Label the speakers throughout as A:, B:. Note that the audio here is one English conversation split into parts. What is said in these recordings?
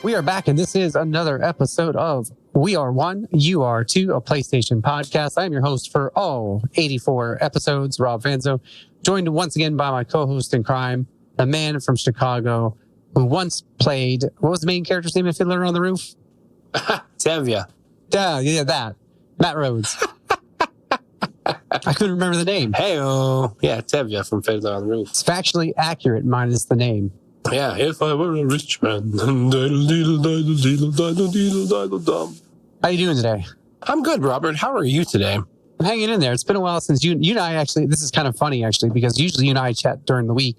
A: We are back, and this is another episode of We Are One, You Are Two, a PlayStation podcast. I'm your host for all 84 episodes, Rob Vanzo, joined once again by my co-host in crime, a man from Chicago who once played, what was the main character's name in Fiddler on the Roof?
B: Tevya.
A: Yeah, that. Matt Rhodes. I couldn't remember the name.
B: Hey-oh. Yeah, Tevya from Fiddler on the Roof.
A: It's factually accurate minus the name.
B: Yeah, if I were a rich man. How
A: you doing today?
B: I'm good, Robert. How are you today?
A: I'm hanging in there. It's been a while since you and I actually, this is kind of funny actually, because usually you and I chat during the week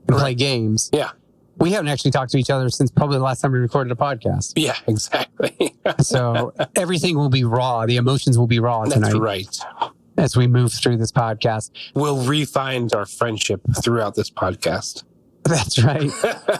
A: and play games.
B: Yeah.
A: We haven't actually talked to each other since probably the last time we recorded a podcast.
B: Yeah, exactly.
A: So everything will be raw. The emotions will be raw tonight.
B: That's right.
A: As we move through this podcast.
B: We'll refine our friendship throughout this podcast.
A: That's right.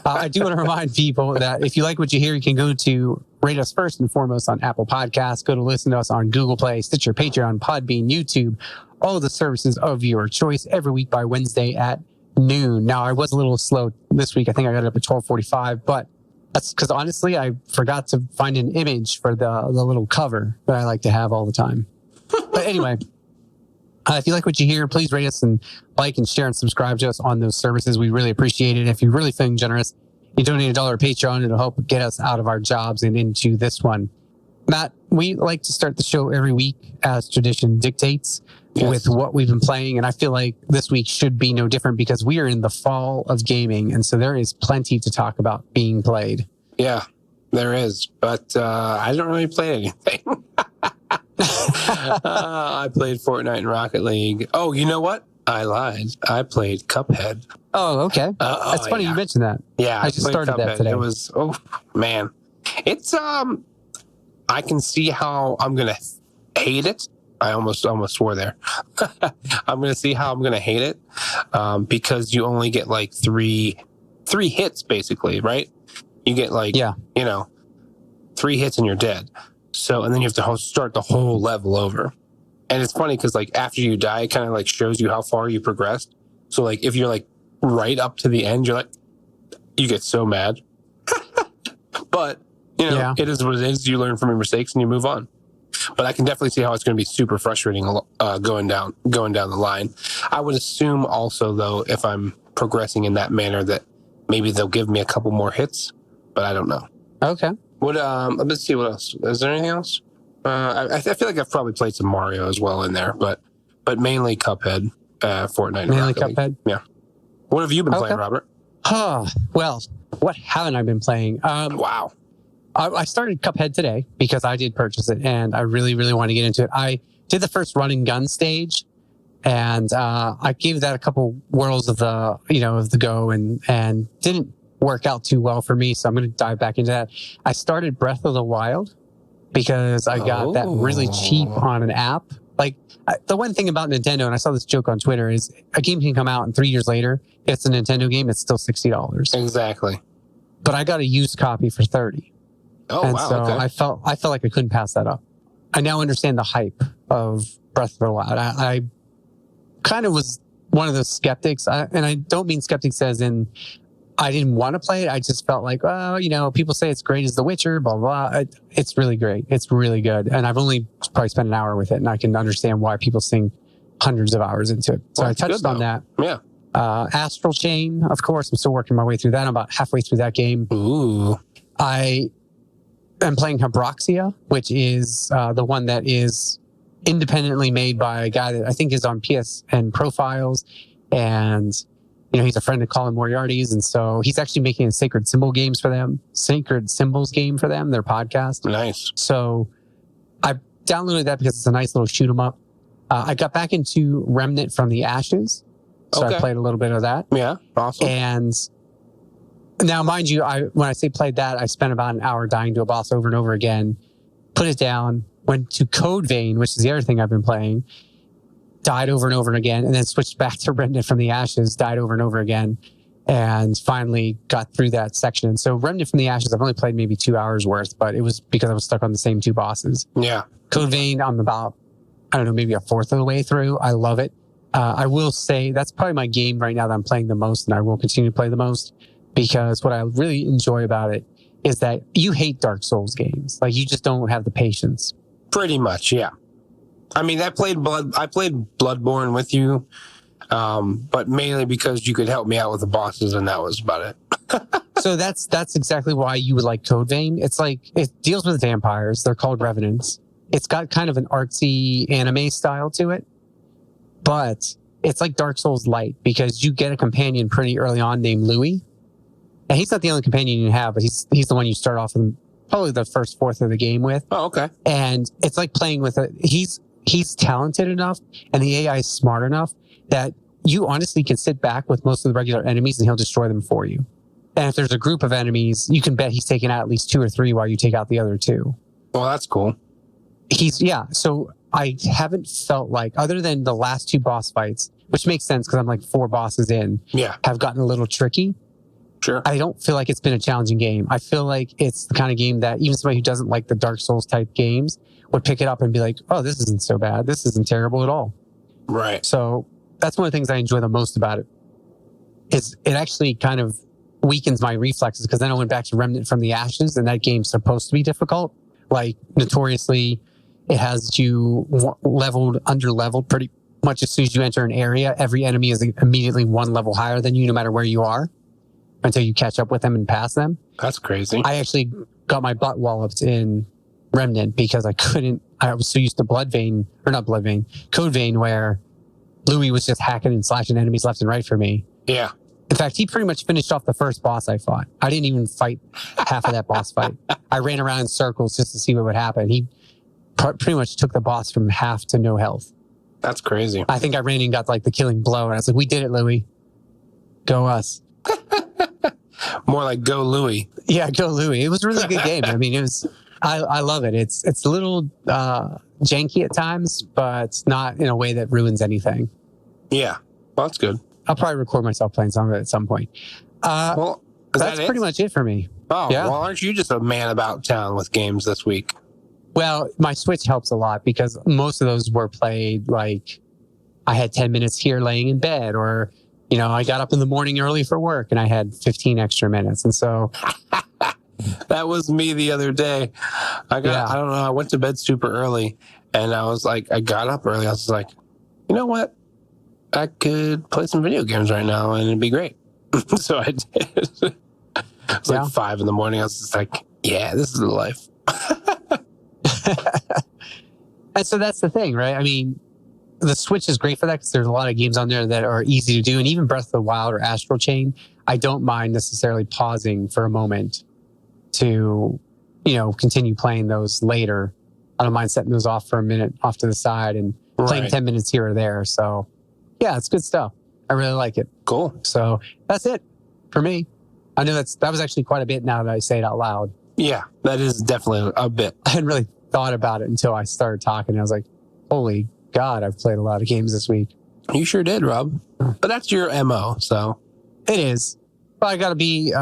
A: I do want to remind people that if you like what you hear, you can go to rate us first and foremost on Apple Podcasts. Go to listen to us on Google Play, Stitcher, Patreon, Podbean, YouTube, all the services of your choice every week by Wednesday at noon. Now, I was a little slow this week. I think I got it up at 12:45, but that's because honestly, I forgot to find an image for the little cover that I like to have all the time. But anyway. If you like what you hear, please rate us and like and share and subscribe to us on those services. We really appreciate it. If you're really feeling generous, you donate $1 at Patreon. It'll help get us out of our jobs and into this one. Matt, we like to start the show every week as tradition dictates with what we've been playing. And I feel like this week should be no different because we are in the fall of gaming. And so there is plenty to talk about being played.
B: Yeah, there is. But I don't really play anything. I played Fortnite and Rocket League. Oh, you know what? I lied. I played Cuphead.
A: Oh, okay. That's funny you mentioned that.
B: Yeah,
A: I just started
B: Cuphead.
A: that today.
B: It was, oh, man. It's, I can see how I'm going to hate it. I almost swore there. I'm going to see how I'm going to hate it because you only get like three hits, basically, right? You get like, 3 hits and you're dead. So, and then you have to start the whole level over. And it's funny because like after you die, it kind of like shows you how far you progressed. So like if you're like right up to the end, you're like, you get so mad. But, it is what it is. You learn from your mistakes and you move on. But I can definitely see how it's going to be super frustrating going down the line. I would assume also, though, if I'm progressing in that manner, that maybe they'll give me a couple more hits, but I don't know.
A: Okay.
B: What? Let's see what else. Is there anything else? I feel like I've probably played some Mario as well in there, but mainly Cuphead, Fortnite.
A: Mainly Cuphead?
B: Yeah. What have you been playing, Robert?
A: Well, what haven't I been playing?
B: Wow.
A: I started Cuphead today because I did purchase it and I really, really want to get into it. I did the first run and gun stage and I gave that a couple whirls of the go and didn't work out too well for me. So I'm going to dive back into that. I started Breath of the Wild because I got that really cheap on an app. Like the one thing about Nintendo, and I saw this joke on Twitter, is a game can come out and 3 years later, it's a Nintendo game, it's still $60.
B: Exactly.
A: But I got a used copy for $30.
B: Oh,
A: and
B: wow.
A: So
B: okay.
A: I felt like I couldn't pass that up. I now understand the hype of Breath of the Wild. I kind of was one of those skeptics, and I don't mean skeptics as in I didn't want to play it. I just felt like, people say it's great as The Witcher, blah, blah. It's really great. It's really good. And I've only probably spent an hour with it, and I can understand why people sink hundreds of hours into it. So I touched on that.
B: Yeah.
A: Astral Chain, of course. I'm still working my way through that. I'm about halfway through that game.
B: Ooh.
A: I am playing Habroxia, which is the one that is independently made by a guy that I think is on PSN Profiles. And he's a friend of Colin Moriarty's, and so he's actually making a Sacred Symbols game for them, their podcast.
B: Nice.
A: So I downloaded that because it's a nice little shoot 'em up. I got back into Remnant from the Ashes, so I played a little bit of that.
B: Yeah, awesome.
A: And Now, mind you, when I say played that, I spent about an hour dying to a boss over and over again, put it down, went to Code Vein, which is the other thing I've been playing, died over and over again, and then switched back to Remnant from the Ashes, died over and over again, and finally got through that section. So Remnant from the Ashes, I've only played maybe 2 hours worth, but it was because I was stuck on the same two bosses.
B: Yeah.
A: Code Vein, I'm about, I don't know, maybe a fourth of the way through. I love it. I will say that's probably my game right now that I'm playing the most, and I will continue to play the most, because what I really enjoy about it is that you hate Dark Souls games. Like, you just don't have the patience.
B: Pretty much, yeah. I mean, I played Bloodborne with you, but mainly because you could help me out with the bosses, and that was about it.
A: So that's exactly why you would like Code Vein. It's like, it deals with vampires. They're called revenants. It's got kind of an artsy anime style to it, but it's like Dark Souls light, because you get a companion pretty early on named Louis. And he's not the only companion you have, but he's the one you start off in probably the first fourth of the game with.
B: Oh, okay.
A: And it's like playing with he's talented enough, and the AI is smart enough that you honestly can sit back with most of the regular enemies and he'll destroy them for you. And if there's a group of enemies, you can bet he's taking out at least 2 or 3 while you take out the other 2.
B: Well, that's cool.
A: So I haven't felt like, other than the last 2 boss fights, which makes sense because I'm like 4 bosses in, have gotten a little tricky.
B: Sure.
A: I don't feel like it's been a challenging game. I feel like it's the kind of game that even somebody who doesn't like the Dark Souls type games would pick it up and be like, oh, this isn't so bad. This isn't terrible at all.
B: Right.
A: So that's one of the things I enjoy the most about it. Is it actually kind of weakens my reflexes, because then I went back to Remnant from the Ashes, and that game's supposed to be difficult. Like, notoriously, it has you under-leveled pretty much as soon as you enter an area. Every enemy is immediately 1 level higher than you, no matter where you are, until you catch up with them and pass them.
B: That's crazy.
A: I actually got my butt walloped in Remnant because I was so used to Code Vein, where Louis was just hacking and slashing enemies left and right for me.
B: Yeah.
A: In fact, he pretty much finished off the first boss I fought. I didn't even fight half of that boss fight. I ran around in circles just to see what would happen. He pretty much took the boss from half to no health.
B: That's crazy.
A: I think I ran and got like the killing blow, and I was like, we did it, Louis. Go us.
B: More like go Louis.
A: Yeah, go Louis. It was a really good game. I mean, I love it. It's a little janky at times, but not in a way that ruins anything.
B: Yeah. Well, that's good.
A: I'll probably record myself playing some of it at some point.
B: Well,
A: that's pretty much it for me.
B: Oh,
A: yeah.
B: Well, aren't you just a man about town with games this week?
A: Well, my Switch helps a lot, because most of those were played like I had 10 minutes here laying in bed, or, I got up in the morning early for work and I had 15 extra minutes. And so
B: that was me the other day. I don't know. I went to bed super early, and I was like, I got up early. I was like, you know what? I could play some video games right now and it'd be great. So I did. It's like 5 a.m. I was just like, yeah, this is the life.
A: And so that's the thing, right? I mean, the Switch is great for that, because there's a lot of games on there that are easy to do. And even Breath of the Wild or Astral Chain, I don't mind necessarily pausing for a moment to, continue playing those later. I don't mind setting those off for a minute off to the side and playing 10 minutes here or there. So yeah, it's good stuff. I really like it.
B: Cool.
A: So that's it for me. I know that was actually quite a bit now that I say it out loud.
B: Yeah, that is definitely a bit.
A: I hadn't really thought about it until I started talking. I was like, holy God, I've played a lot of games this week.
B: You sure did, Rob. But that's your MO, so.
A: It is. But I got to be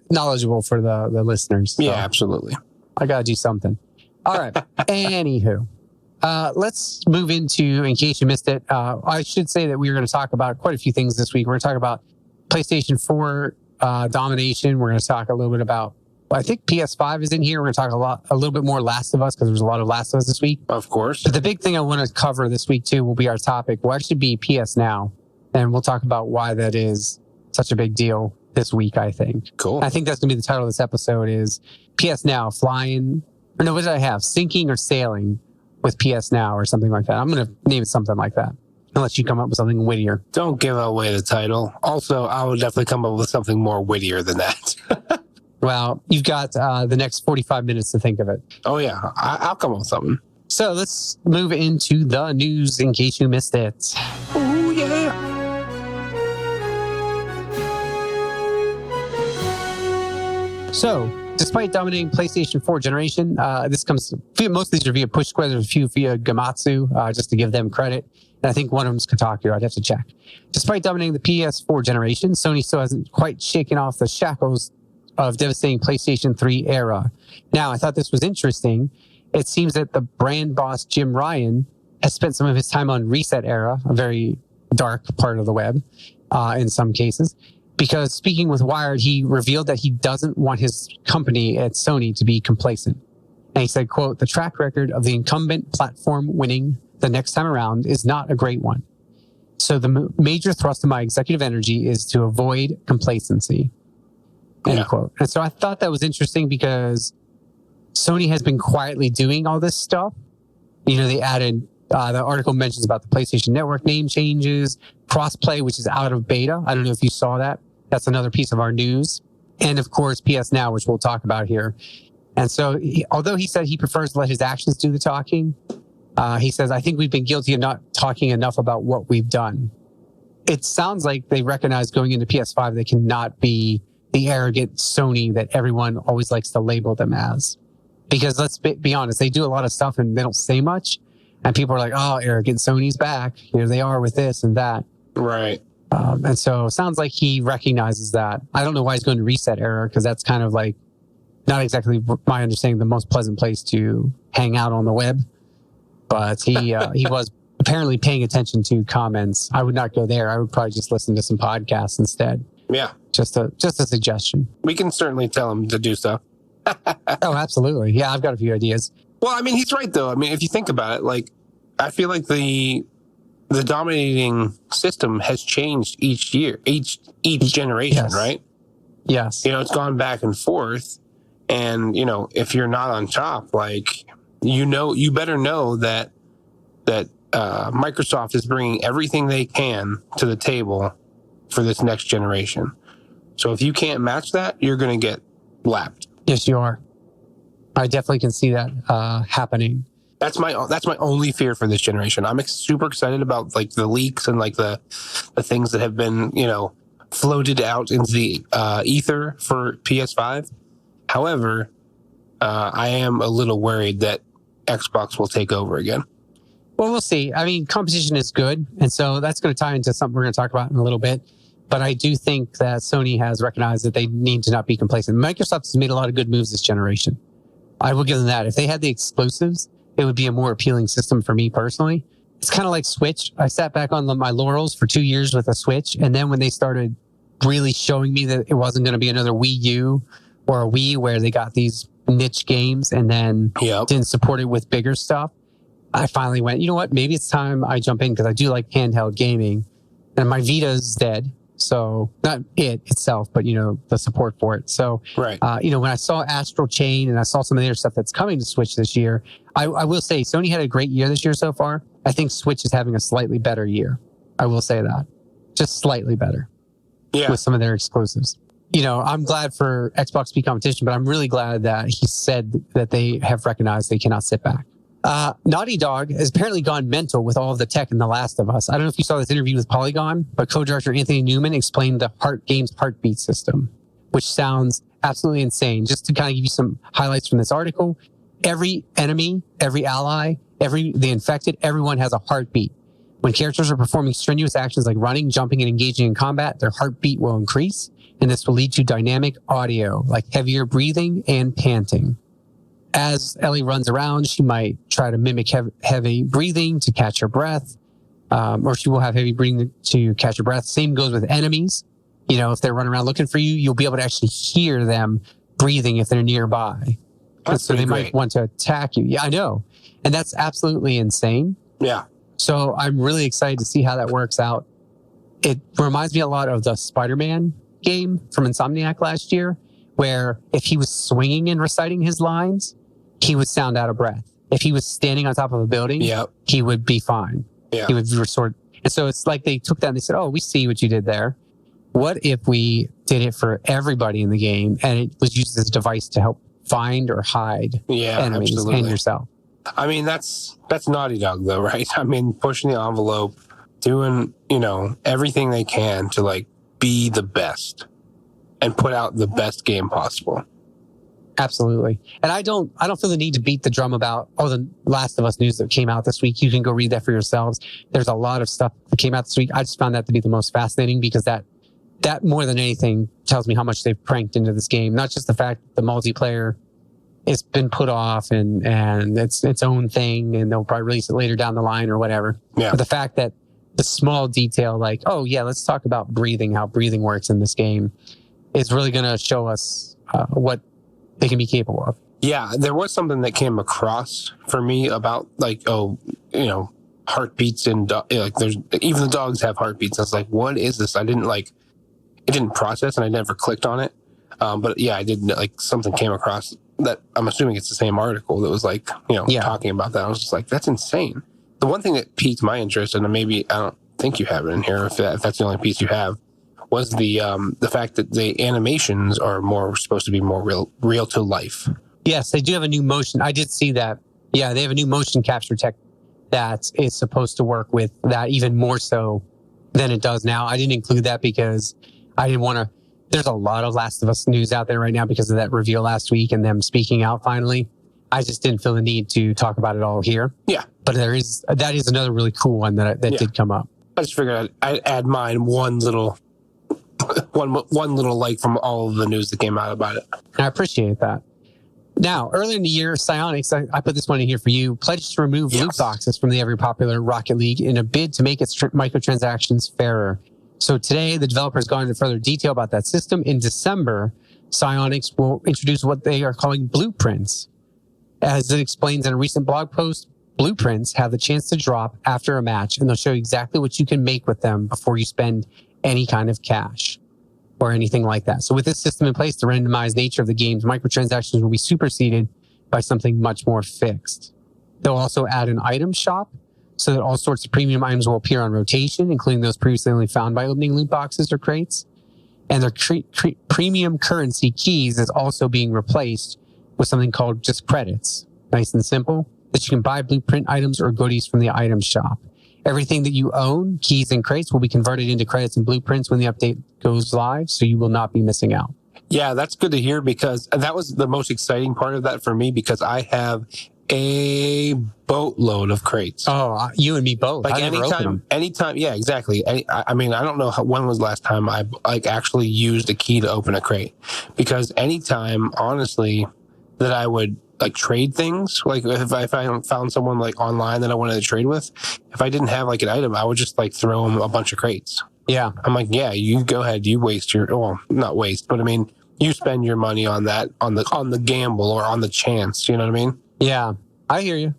A: knowledgeable for the listeners. So
B: yeah, absolutely.
A: I got to do something. All right. Anywho. Let's move into, in case you missed it, I should say that we were going to talk about quite a few things this week. We're going to talk about PlayStation 4 domination. We're going to talk a little bit about, I think PS5 is in here. We're going to talk a little bit more Last of Us, because there's a lot of Last of Us this week.
B: Of course.
A: But the big thing I want to cover this week, too, will be our topic. Will actually be PS Now. And we'll talk about why that is such a big deal this week, I think.
B: Cool.
A: I think that's going to be the title of this episode is PS Now flying, or no, what did I have? Sinking or sailing with PS Now or something like that. I'm going to name it something like that, unless you come up with something wittier.
B: Don't give away the title. Also, I would definitely come up with something more wittier than that.
A: Well, you've got the next 45 minutes to think of it.
B: Oh, yeah. I'll come up with something.
A: So let's move into the news in case you missed it.
B: Oh, yeah.
A: So, despite dominating PlayStation 4 generation, most of these are via push squares, a few via Gamatsu, just to give them credit. And I think one of them is Kotaku. I'd have to check. Despite dominating the PS4 generation, Sony still hasn't quite shaken off the shackles of devastating PlayStation 3 era. Now, I thought this was interesting. It seems that the brand boss, Jim Ryan, has spent some of his time on Reset Era, a very dark part of the web, in some cases. Because speaking with Wired, he revealed that he doesn't want his company at Sony to be complacent. And he said, quote, "The track record of the incumbent platform winning the next time around is not a great one. So the major thrust of my executive energy is to avoid complacency." End quote. And so I thought that was interesting because Sony has been quietly doing all this stuff. They added, the article mentions about the PlayStation Network name changes, crossplay, which is out of beta. I don't know if you saw that. That's another piece of our news. And of course, PS Now, which we'll talk about here. And so although he said he prefers to let his actions do the talking, he says, "I think we've been guilty of not talking enough about what we've done." It sounds like they recognize going into PS5, they cannot be the arrogant Sony that everyone always likes to label them as. Because let's be honest, they do a lot of stuff and they don't say much. And people are like, "Oh, arrogant Sony's back. Here they are with this and that."
B: Right.
A: And so it sounds like he recognizes that. I don't know why he's going to Reset Era, because that's kind of like not exactly my understanding the most pleasant place to hang out on the web. But he was apparently paying attention to comments. I would not go there. I would probably just listen to some podcasts instead.
B: Yeah.
A: Just a suggestion.
B: We can certainly tell him to do so.
A: Oh, absolutely. Yeah, I've got a few ideas.
B: Well, I mean, he's right, though. I mean, if you think about it, like, I feel like the dominating system has changed each year, each generation,
A: Yes.
B: right?
A: Yes.
B: It's gone back and forth. And, if you're not on top, like, you better know that Microsoft is bringing everything they can to the table for this next generation. So if you can't match that, you're going to get lapped.
A: Yes, you are. I definitely can see that happening.
B: That's my only fear for this generation. I'm super excited about like the leaks and like the things that have been floated out into the ether for PS5. However, I am a little worried that Xbox will take over again.
A: Well, we'll see. I mean, competition is good, and so that's going to tie into something we're going to talk about in a little bit. But I do think that Sony has recognized that they need to not be complacent. Microsoft has made a lot of good moves this generation. I will give them that. If they had the exclusives, it would be a more appealing system for me personally. It's kind of like Switch. I sat back on my laurels for 2 years with a Switch. And then when they started really showing me that it wasn't going to be another Wii U or a Wii where they got these niche games and then didn't support it with bigger stuff, I finally went, you know what? Maybe it's time I jump in because I do like handheld gaming. And my Vita's dead. So not it itself, but, the support for it. So,
B: right.
A: When I saw Astral Chain and I saw some of the other stuff that's coming to Switch this year, I will say Sony had a great year this year so far. I think Switch is having a slightly better year. I will say that. Just slightly better.
B: Yeah.
A: With some of their exclusives. I'm glad for Xbox to be competition, but I'm really glad that he said that they have recognized they cannot sit back. Naughty Dog has apparently gone mental with all of the tech in The Last of Us. I don't know if you saw this interview with Polygon, but co-director Anthony Newman explained the game's heartbeat system, which sounds absolutely insane. Just to kind of give you some highlights from this article, every enemy, every ally, the infected, everyone has a heartbeat. When characters are performing strenuous actions like running, jumping, and engaging in combat, their heartbeat will increase, and this will lead to dynamic audio, like heavier breathing and panting. As Ellie runs around, she might try to mimic heavy breathing to catch her breath, or she will have heavy breathing to catch her breath. Same goes with enemies. If they're running around looking for you, you'll be able to actually hear them breathing if they're nearby.
B: That's
A: so they
B: great.
A: might want to attack you. Yeah, I know. And that's absolutely insane.
B: Yeah.
A: So I'm really excited to see how that works out. It reminds me a lot of the Spider-Man game from Insomniac last year, where if he was swinging and reciting his lines, he would sound out of breath. If he was standing on top of a building, he would be fine.
B: Yeah.
A: He would resort. And so it's like they took that and they said, "Oh, we see what you did there. What if we did it for everybody in the game and it was used as a device to help find or hide enemies
B: absolutely.
A: and yourself?"
B: I mean, that's Naughty Dog, though, right? I mean, pushing the envelope, doing, everything they can to, like, be the best and put out the best game possible.
A: Absolutely. And I don't feel the need to beat the drum about, the Last of Us news that came out this week. You can go read that for yourselves. There's a lot of stuff that came out this week. I just found that to be the most fascinating because that more than anything tells me how much they've pranked into this game. Not just the fact that the multiplayer it's been put off and it's its own thing and they'll probably release it later down the line or whatever.
B: Yeah.
A: But the fact that the small detail, like, oh yeah, let's talk about breathing, how breathing works in this game, is really going to show us what they can be capable of.
B: Yeah, there was something that came across for me about heartbeats and like there's even the dogs have heartbeats. I was like, what is this? It didn't process and I never clicked on it. But yeah, I did something came across that I'm assuming it's the same article that was talking about that. I was just like, that's insane. The one thing that piqued my interest, and maybe I don't think you have it in here if that's the only piece you have, was the fact that the animations are supposed to be more real to life.
A: Yes, they do have a new motion. I did see that. Yeah, they have a new motion capture tech that is supposed to work with that even more so than it does now. I didn't include that because I didn't want to. There's a lot of Last of Us news out there right now because of that reveal last week and them speaking out finally. I just didn't feel the need to talk about it all here.
B: Yeah.
A: But that is another really cool one that did come up.
B: I just figured I'd add mine one little like from all of the news that came out about it.
A: I appreciate that. Now, earlier in the year, Psyonix, I put this one in here for you, pledged to remove loot boxes from the ever popular Rocket League in a bid to make its microtransactions fairer. So today, the developer has gone into further detail about that system. In December, Psyonix will introduce what they are calling blueprints. As it explains in a recent blog post, blueprints have the chance to drop after a match, and they'll show you exactly what you can make with them before you spend any kind of cash or anything like that. So with this system in place, the randomized nature of the game's microtransactions will be superseded by something much more fixed. They'll also add an item shop so that all sorts of premium items will appear on rotation, including those previously only found by opening loot boxes or crates. And their premium currency keys is also being replaced with something called just credits. Nice and simple, that you can buy blueprint items or goodies from the item shop. Everything that you own, keys and crates, will be converted into credits and blueprints when the update goes live, so you will not be missing out.
B: Yeah, that's good to hear because that was the most exciting part of that for me because I have a boatload of crates.
A: Oh, you and me both.
B: Like anytime, yeah, exactly. I mean, I don't know when was the last time I actually used a key to open a crate because anytime, honestly, that I would trade things, like if I found someone online that I wanted to trade with, if I didn't have an item, I would just throw them a bunch of crates.
A: Yeah.
B: I'm like, yeah, you go ahead, you waste not waste, but I mean, you spend your money on that, on the gamble or on the chance, you know what I mean?
A: Yeah, I hear you.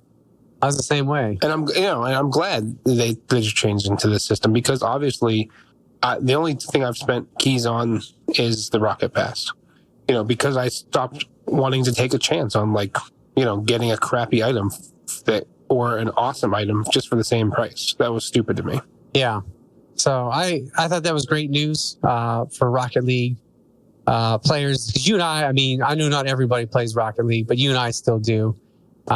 A: I was the same way.
B: And I'm glad they just changed into this system because obviously the only thing I've spent keys on is the Rocket Pass, because I stopped wanting to take a chance on getting a crappy item or an awesome item just for the same price. That was stupid to me.
A: Yeah. So I thought that was great news for Rocket League players. Because you and I know not everybody plays Rocket League, but you and I still do.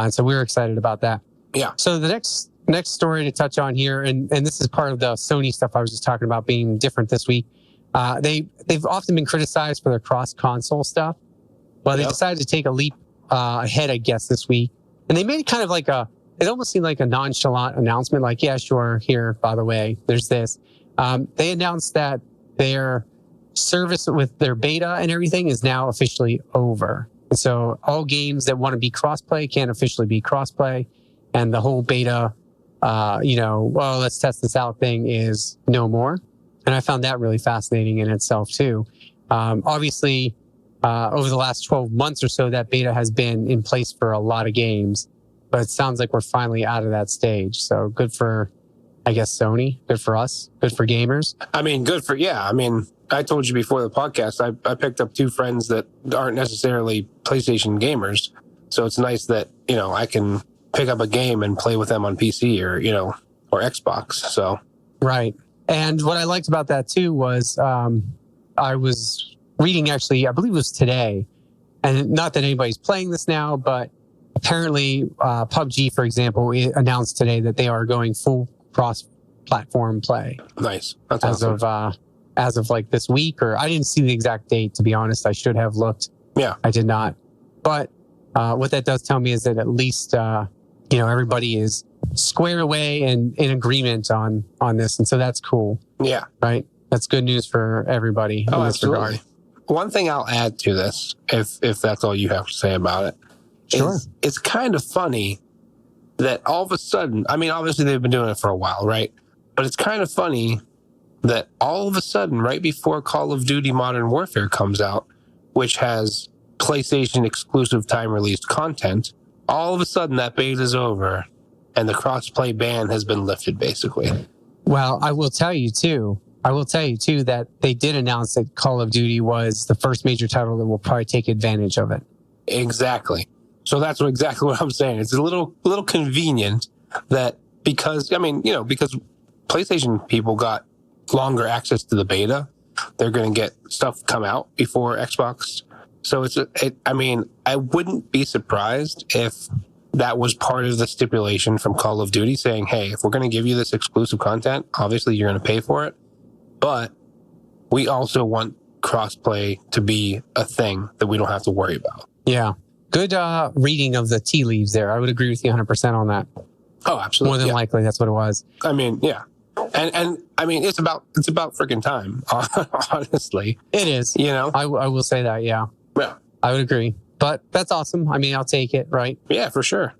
A: So we're excited about that.
B: Yeah.
A: So the next story to touch on here, and this is part of the Sony stuff I was just talking about being different this week. They've often been criticized for their cross-console stuff. Well, they decided to take a leap ahead, I guess, this week. And they made it kind of it almost seemed like a nonchalant announcement, like, yeah, sure, here, by the way, there's this. They announced that their service with their beta and everything is now officially over. And so all games that want to be crossplay can officially be crossplay. And the whole beta, let's test this out thing is no more. And I found that really fascinating in itself, too. Obviously, over the last 12 months or so, that beta has been in place for a lot of games. But it sounds like we're finally out of that stage. So good for, I guess, Sony. Good for us. Good for gamers.
B: I told you before the podcast, I picked up 2 friends that aren't necessarily PlayStation gamers. So it's nice that, I can pick up a game and play with them on PC or Xbox. So.
A: Right. And what I liked about that, too, was I was reading, actually, I believe it was today. And not that anybody's playing this now, but apparently PUBG, for example, announced today that they are going full cross-platform play.
B: Nice. That's awesome.
A: As of this week, or I didn't see the exact date, to be honest. I should have looked.
B: Yeah.
A: I did not. But what that does tell me is that at least, everybody is squared away and in agreement on this. And so that's cool.
B: Yeah.
A: Right? That's good news for everybody in this
B: absolutely.
A: regard.
B: One thing I'll add to this, if that's all you have to say about it,
A: sure.
B: is it's kind of funny that all of a sudden, I mean, obviously they've been doing it for a while, right? But it's kind of funny that all of a sudden, right before Call of Duty Modern Warfare comes out, which has PlayStation exclusive time released content, all of a sudden that beta is over and the crossplay ban has been lifted, basically.
A: Well, I will tell you too that they did announce that Call of Duty was the first major title that will probably take advantage of it.
B: Exactly. So that's exactly what I'm saying. It's a little convenient that because PlayStation people got longer access to the beta, they're going to get stuff come out before Xbox. So I wouldn't be surprised if that was part of the stipulation from Call of Duty saying, hey, if we're going to give you this exclusive content, obviously you're going to pay for it. But we also want crossplay to be a thing that we don't have to worry about.
A: Yeah. Good reading of the tea leaves there. I would agree with you 100% on that.
B: Oh, absolutely.
A: More than likely, that's what it was.
B: I mean, yeah. And I mean, it's about freaking time, honestly.
A: It is. I will say that, yeah.
B: Yeah.
A: I would agree. But that's awesome. I mean, I'll take it, right?
B: Yeah, for sure.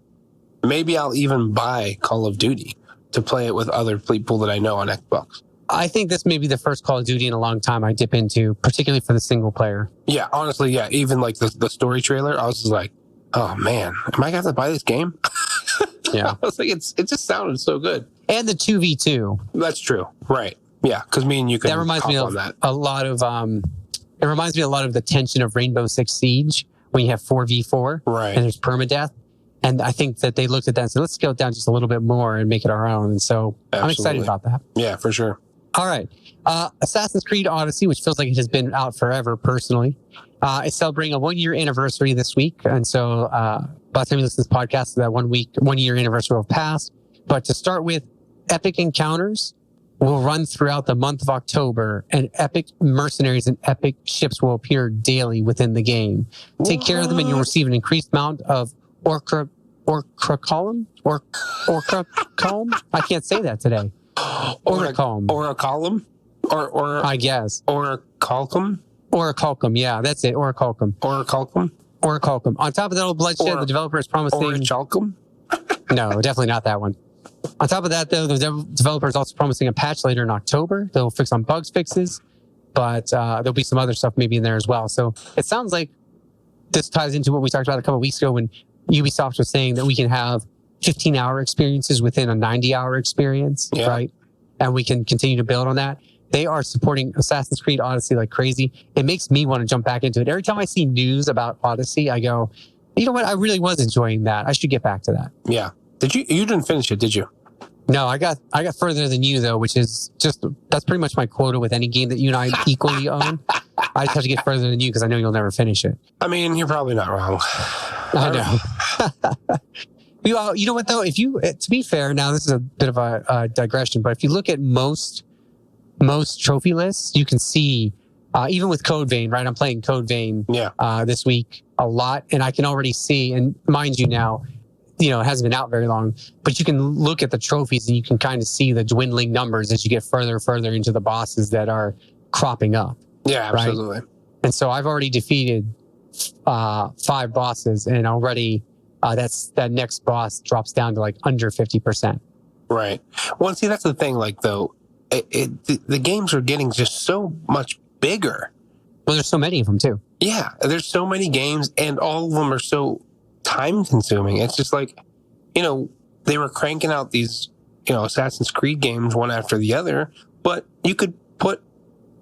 B: Maybe I'll even buy Call of Duty to play it with other people that I know on Xbox.
A: I think this may be the first Call of Duty in a long time I dip into, particularly for the single player.
B: Yeah, honestly, yeah. Even like the story trailer, I was just like, oh man, am I going to have to buy this game?
A: Yeah.
B: I was like, it just sounded so good.
A: And the 2v2.
B: That's true. Right. Yeah, because me and you can
A: that reminds me of
B: that.
A: A lot of it reminds me a lot of the tension of Rainbow Six Siege when you have 4v4
B: right.
A: and there's permadeath. And I think that they looked at that and said, let's scale it down just a little bit more and make it our own. And so absolutely. I'm excited about that.
B: Yeah, for sure.
A: All right. Assassin's Creed Odyssey, which feels like it has been out forever personally, is celebrating a 1-year anniversary this week. And so by the time you listen to this podcast, that 1 year anniversary will have passed. But to start with, Epic Encounters will run throughout the month of October, and epic mercenaries and epic ships will appear daily within the game. Take care of them and you'll receive an increased amount of Orca column? I can't say that today. Orichalcum.
B: Or
A: I guess.
B: Orichalcum?
A: Orichalcum, yeah, that's it. Orichalcum. On top of that old bloodshed, the developer is promising...
B: Orichalcum?
A: No, definitely not that one. On top of that, though, the developer is also promising a patch later in October. They'll fix some bugs fixes, but there'll be some other stuff maybe in there as well. So it sounds like this ties into what we talked about a couple of weeks ago when Ubisoft was saying that we can have 15-hour experiences within a 90-hour experience, right? And we can continue to build on that. They are supporting Assassin's Creed Odyssey like crazy. It makes me want to jump back into it. Every time I see news about Odyssey, I go, you know what? I really was enjoying that. I should get back to that.
B: Yeah. You didn't finish it, did you?
A: No, I got further than you though, which is that's pretty much my quota with any game that you and I equally own. I just have to get further than you because I know you'll never finish it.
B: I mean, you're probably not wrong.
A: I know. You know what though? To be fair, now this is a bit of a digression, but if you look at most trophy lists, you can see even with Code Vein, right? I'm playing Code Vein this week a lot, and I can already see. And mind you, now it hasn't been out very long, but you can look at the trophies and you can kind of see the dwindling numbers as you get further and further into the bosses that are cropping up.
B: Yeah, absolutely.
A: Right? And so I've already defeated 5 bosses, and already that next boss drops down to like under 50%.
B: Right. Well, see, that's the thing. Like, though, the games are getting just so much bigger.
A: Well, there's so many of them too.
B: Yeah, there's so many games, and all of them are so time consuming. It's just like, they were cranking out these, Assassin's Creed games one after the other, but you could put,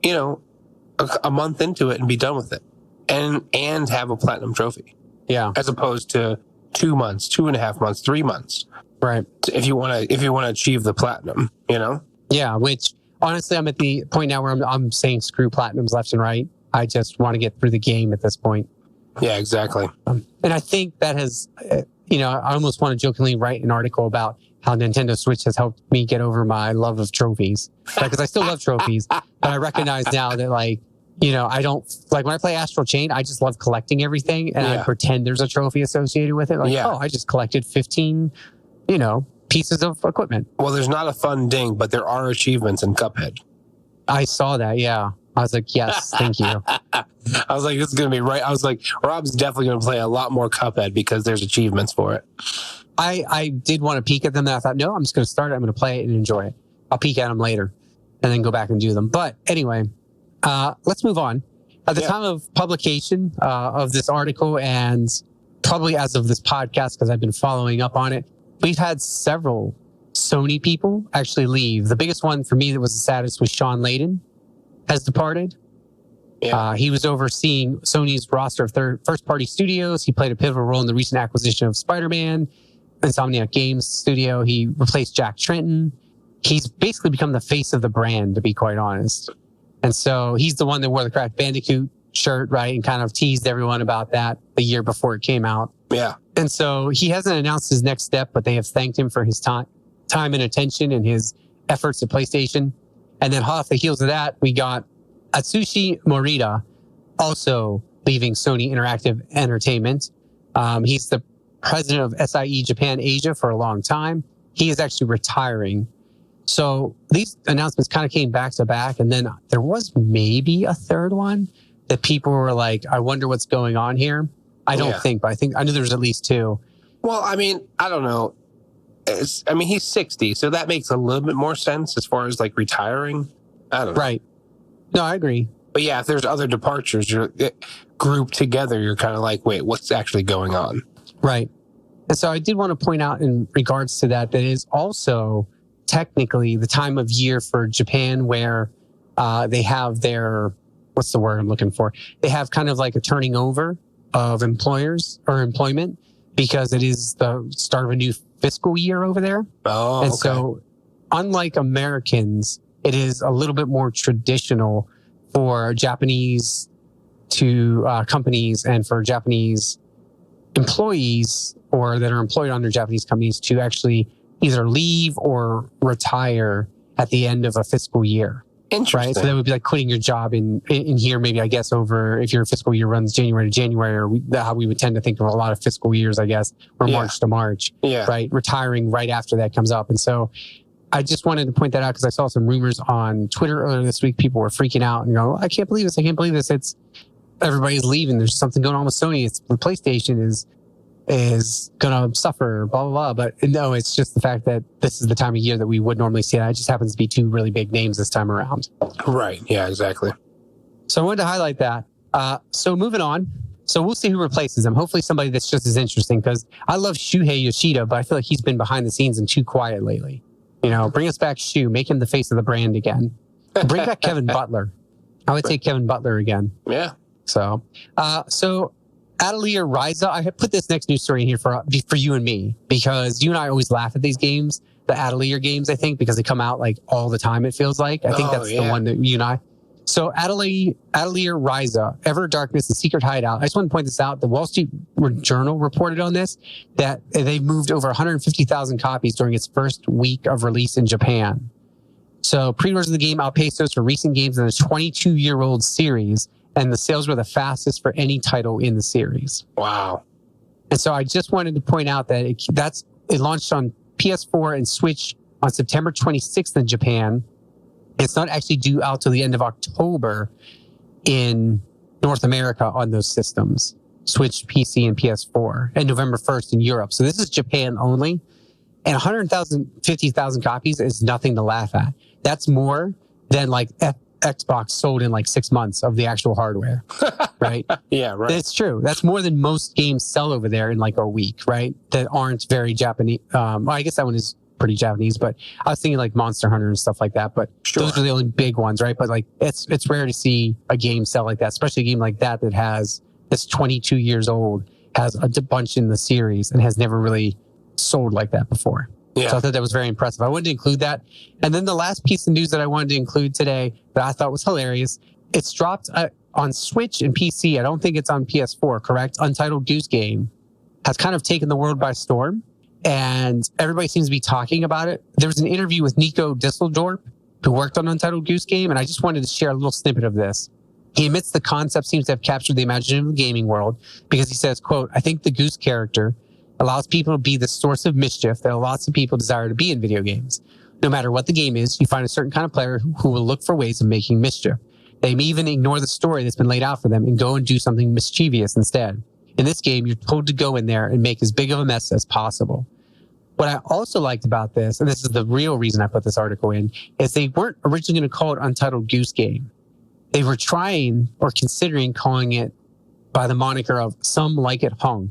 B: a month into it and be done with it and have a platinum trophy.
A: Yeah.
B: As opposed to 2 months, 2.5 months, 3 months.
A: Right.
B: If you want to achieve the platinum, Yeah.
A: Which honestly, I'm at the point now where I'm saying screw platinums left and right. I just want to get through the game at this point.
B: Yeah, exactly.
A: And I think that has, I almost want to jokingly write an article about how Nintendo Switch has helped me get over my love of trophies. Because I still love trophies, but I recognize now that I don't like when I play Astral Chain, I just love collecting everything and I pretend there's a trophy associated with it. Like, I just collected 15, pieces of equipment.
B: Well, there's not a fun ding, but there are achievements in Cuphead.
A: I saw that. Yeah. I was like, yes, thank you.
B: I was like, this is going to be right. I was like, Rob's definitely going to play a lot more Cuphead because there's achievements for it.
A: I did want to peek at them. And I thought, no, I'm just going to start it. I'm going to play it and enjoy it. I'll peek at them later and then go back and do them. But anyway, let's move on. At the time of publication of this article and probably as of this podcast, because I've been following up on it, we've had several Sony people actually leave. The biggest one for me that was the saddest was Sean Layden has departed. Yeah. He was overseeing Sony's roster of first-party studios. He played a pivotal role in the recent acquisition of Spider-Man, Insomniac Games studio. He replaced Jack Tretton. He's basically become the face of the brand, to be quite honest. And so he's the one that wore the Crash Bandicoot shirt, right, and kind of teased everyone about that the year before it came out.
B: Yeah.
A: And so he hasn't announced his next step, but they have thanked him for his time and attention and his efforts at PlayStation. And then off the heels of that, we got Atsushi Morita also leaving Sony Interactive Entertainment. He's the president of SIE Japan Asia for a long time. He is actually retiring. So these announcements kind of came back to back. And then there was maybe a third one that people were like, I wonder what's going on here. I don't think, but I knew there was at least two.
B: Well, I mean, I don't know. He's 60, so that makes a little bit more sense as far as like retiring. I don't know.
A: Right. No, I agree.
B: But yeah, if there's other departures, you're grouped together, you're kind of like, wait, what's actually going on?
A: Right. And so I did want to point out in regards to that is also technically the time of year for Japan where they have their, what's the word I'm looking for? They have kind of like a turning over of employers or employment because it is the start of a new fiscal year over there.
B: Oh,
A: and so unlike Americans, it is a little bit more traditional for Japanese companies and for Japanese employees or that are employed under Japanese companies to actually either leave or retire at the end of a fiscal year.
B: Interesting.
A: Right? So that would be like quitting your job in here, maybe, I guess, over if your fiscal year runs January to January, or how we would tend to think of a lot of fiscal years, I guess, or March to March. Yeah. Right? Retiring right after that comes up. And so I just wanted to point that out because I saw some rumors on Twitter earlier this week. People were freaking out and I can't believe this. I can't believe this. It's everybody's leaving. There's something going on with Sony. It's the PlayStation is going to suffer, blah, blah, blah. But no, it's just the fact that this is the time of year that we would normally see that. It just happens to be two really big names this time around.
B: Right. Yeah, exactly.
A: So I wanted to highlight that. So moving on. So we'll see who replaces him. Hopefully somebody that's just as interesting because I love Shuhei Yoshida, but I feel like he's been behind the scenes and too quiet lately. Bring us back Shu, make him the face of the brand again. Bring back Kevin Butler. I would take Kevin Butler again.
B: Yeah.
A: So Atelier Ryza, I have put this next news story in here for you and me because you and I always laugh at these games, the Atelier games, I think, because they come out like all the time, it feels like. I think that's the one that you and I. So Atelier Ryza, Ever Darkness and Secret Hideout. I just want to point this out. The Wall Street Journal reported on this, that they moved over 150,000 copies during its first week of release in Japan. So pre-orders of the game outpaced those for recent games in the 22-year-old series, and the sales were the fastest for any title in the series.
B: Wow.
A: And so I just wanted to point out that it launched on PS4 and Switch on September 26th in Japan. It's not actually due out till the end of October in North America on those systems, Switch, PC, and PS4, and November 1st in Europe. So this is Japan only. And 50,000 copies is nothing to laugh at. That's more than like Xbox sold in like 6 months of the actual hardware, right?
B: Yeah, right.
A: It's true. That's more than most games sell over there in like a week, right? That aren't very Japanese. I guess that one is pretty Japanese, but I was thinking like Monster Hunter and stuff like that. But those are the only big ones, right? But like it's rare to see a game sell like that, especially a game like that's 22 years old, has a bunch in the series and has never really sold like that before. Yeah. So I thought that was very impressive. I wanted to include that. And then the last piece of news that I wanted to include today that I thought was hilarious, it's dropped on Switch and PC. I don't think it's on PS4, correct? Untitled Goose Game has kind of taken the world by storm, and everybody seems to be talking about it. There was an interview with Nico Disseldorp, who worked on Untitled Goose Game, and I just wanted to share a little snippet of this. He admits the concept seems to have captured the imagination of the gaming world because he says, quote, I think the Goose character allows people to be the source of mischief that lots of people desire to be in video games. No matter what the game is, you find a certain kind of player who will look for ways of making mischief. They may even ignore the story that's been laid out for them and go and do something mischievous instead. In this game, you're told to go in there and make as big of a mess as possible. What I also liked about this, and this is the real reason I put this article in, is they weren't originally going to call it Untitled Goose Game. They were trying or considering calling it by the moniker of Some Like It Hung.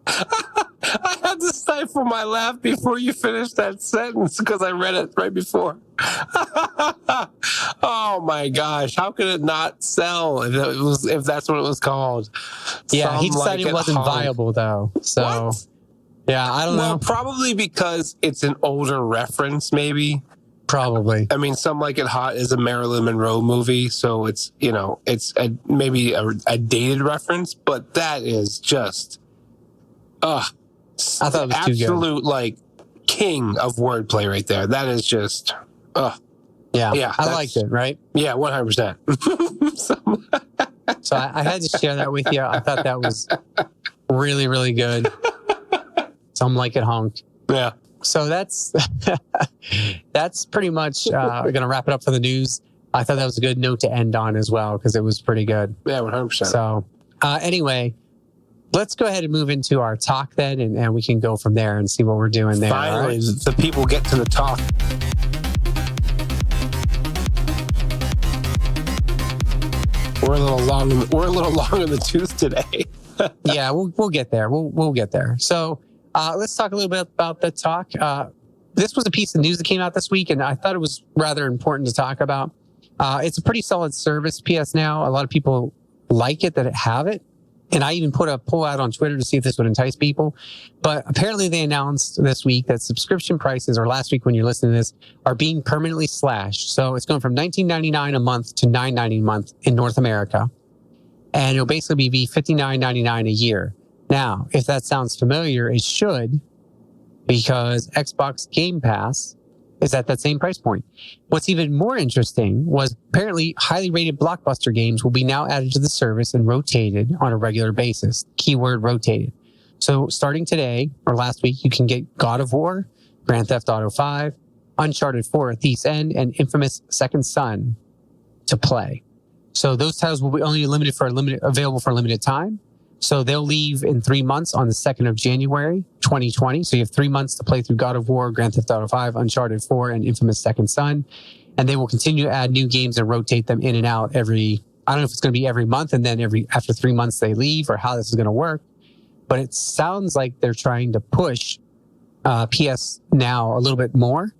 B: I had to stifle my laugh before you finished that sentence because I read it right before. Oh my gosh, how could it not sell if that's what it was called?
A: Yeah,
B: Some
A: he decided
B: Like
A: it wasn't
B: Hung.
A: viable though. So
B: What?
A: yeah, I don't
B: Well,
A: know.
B: probably because it's an older reference, maybe.
A: Probably.
B: I mean, Some Like It Hot is a Marilyn Monroe movie, so it's, maybe a dated reference, but that is just,
A: I thought it was too good.
B: absolute, like, king of wordplay right there. That is just,
A: Yeah, I liked it, right?
B: Yeah, 100%.
A: So I had to share that with you. I thought that was really, really good. Some Like It Hunk.
B: Yeah.
A: So that's pretty much going to wrap it up for the news. I thought that was a good note to end on as well because it was pretty good.
B: Yeah, 100%.
A: So anyway, let's go ahead and move into our talk then, and we can go from there and see what we're doing there.
B: Finally,
A: right?
B: the people get to the talk. We're a little long in the tooth today.
A: Yeah, we'll get there. We'll get there. So let's talk a little bit about the talk. This was a piece of news that came out this week, and I thought it was rather important to talk about. It's a pretty solid service, PS Now. A lot of people like it that have it. And I even put a poll out on Twitter to see if this would entice people. But apparently they announced this week that subscription prices, or last week when you're listening to this, are being permanently slashed. So it's going from $19.99 a month to $9.99 a month in North America. And it'll basically be $59.99 a year. Now, if that sounds familiar, it should, because Xbox Game Pass is at that same price point. What's even more interesting was apparently highly rated blockbuster games will be now added to the service and rotated on a regular basis. Keyword rotated. So starting today or last week, you can get God of War, Grand Theft Auto 5, Uncharted 4, Thief's End, and Infamous Second Son to play. So those titles will be only available for a limited time. So they'll leave in 3 months on the 2nd of January, 2020. So you have 3 months to play through God of War, Grand Theft Auto 5, Uncharted 4, and Infamous Second Son. And they will continue to add new games and rotate them in and out I don't know if it's going to be every month and then after 3 months they leave or how this is going to work. But it sounds like they're trying to push PS Now a little bit more.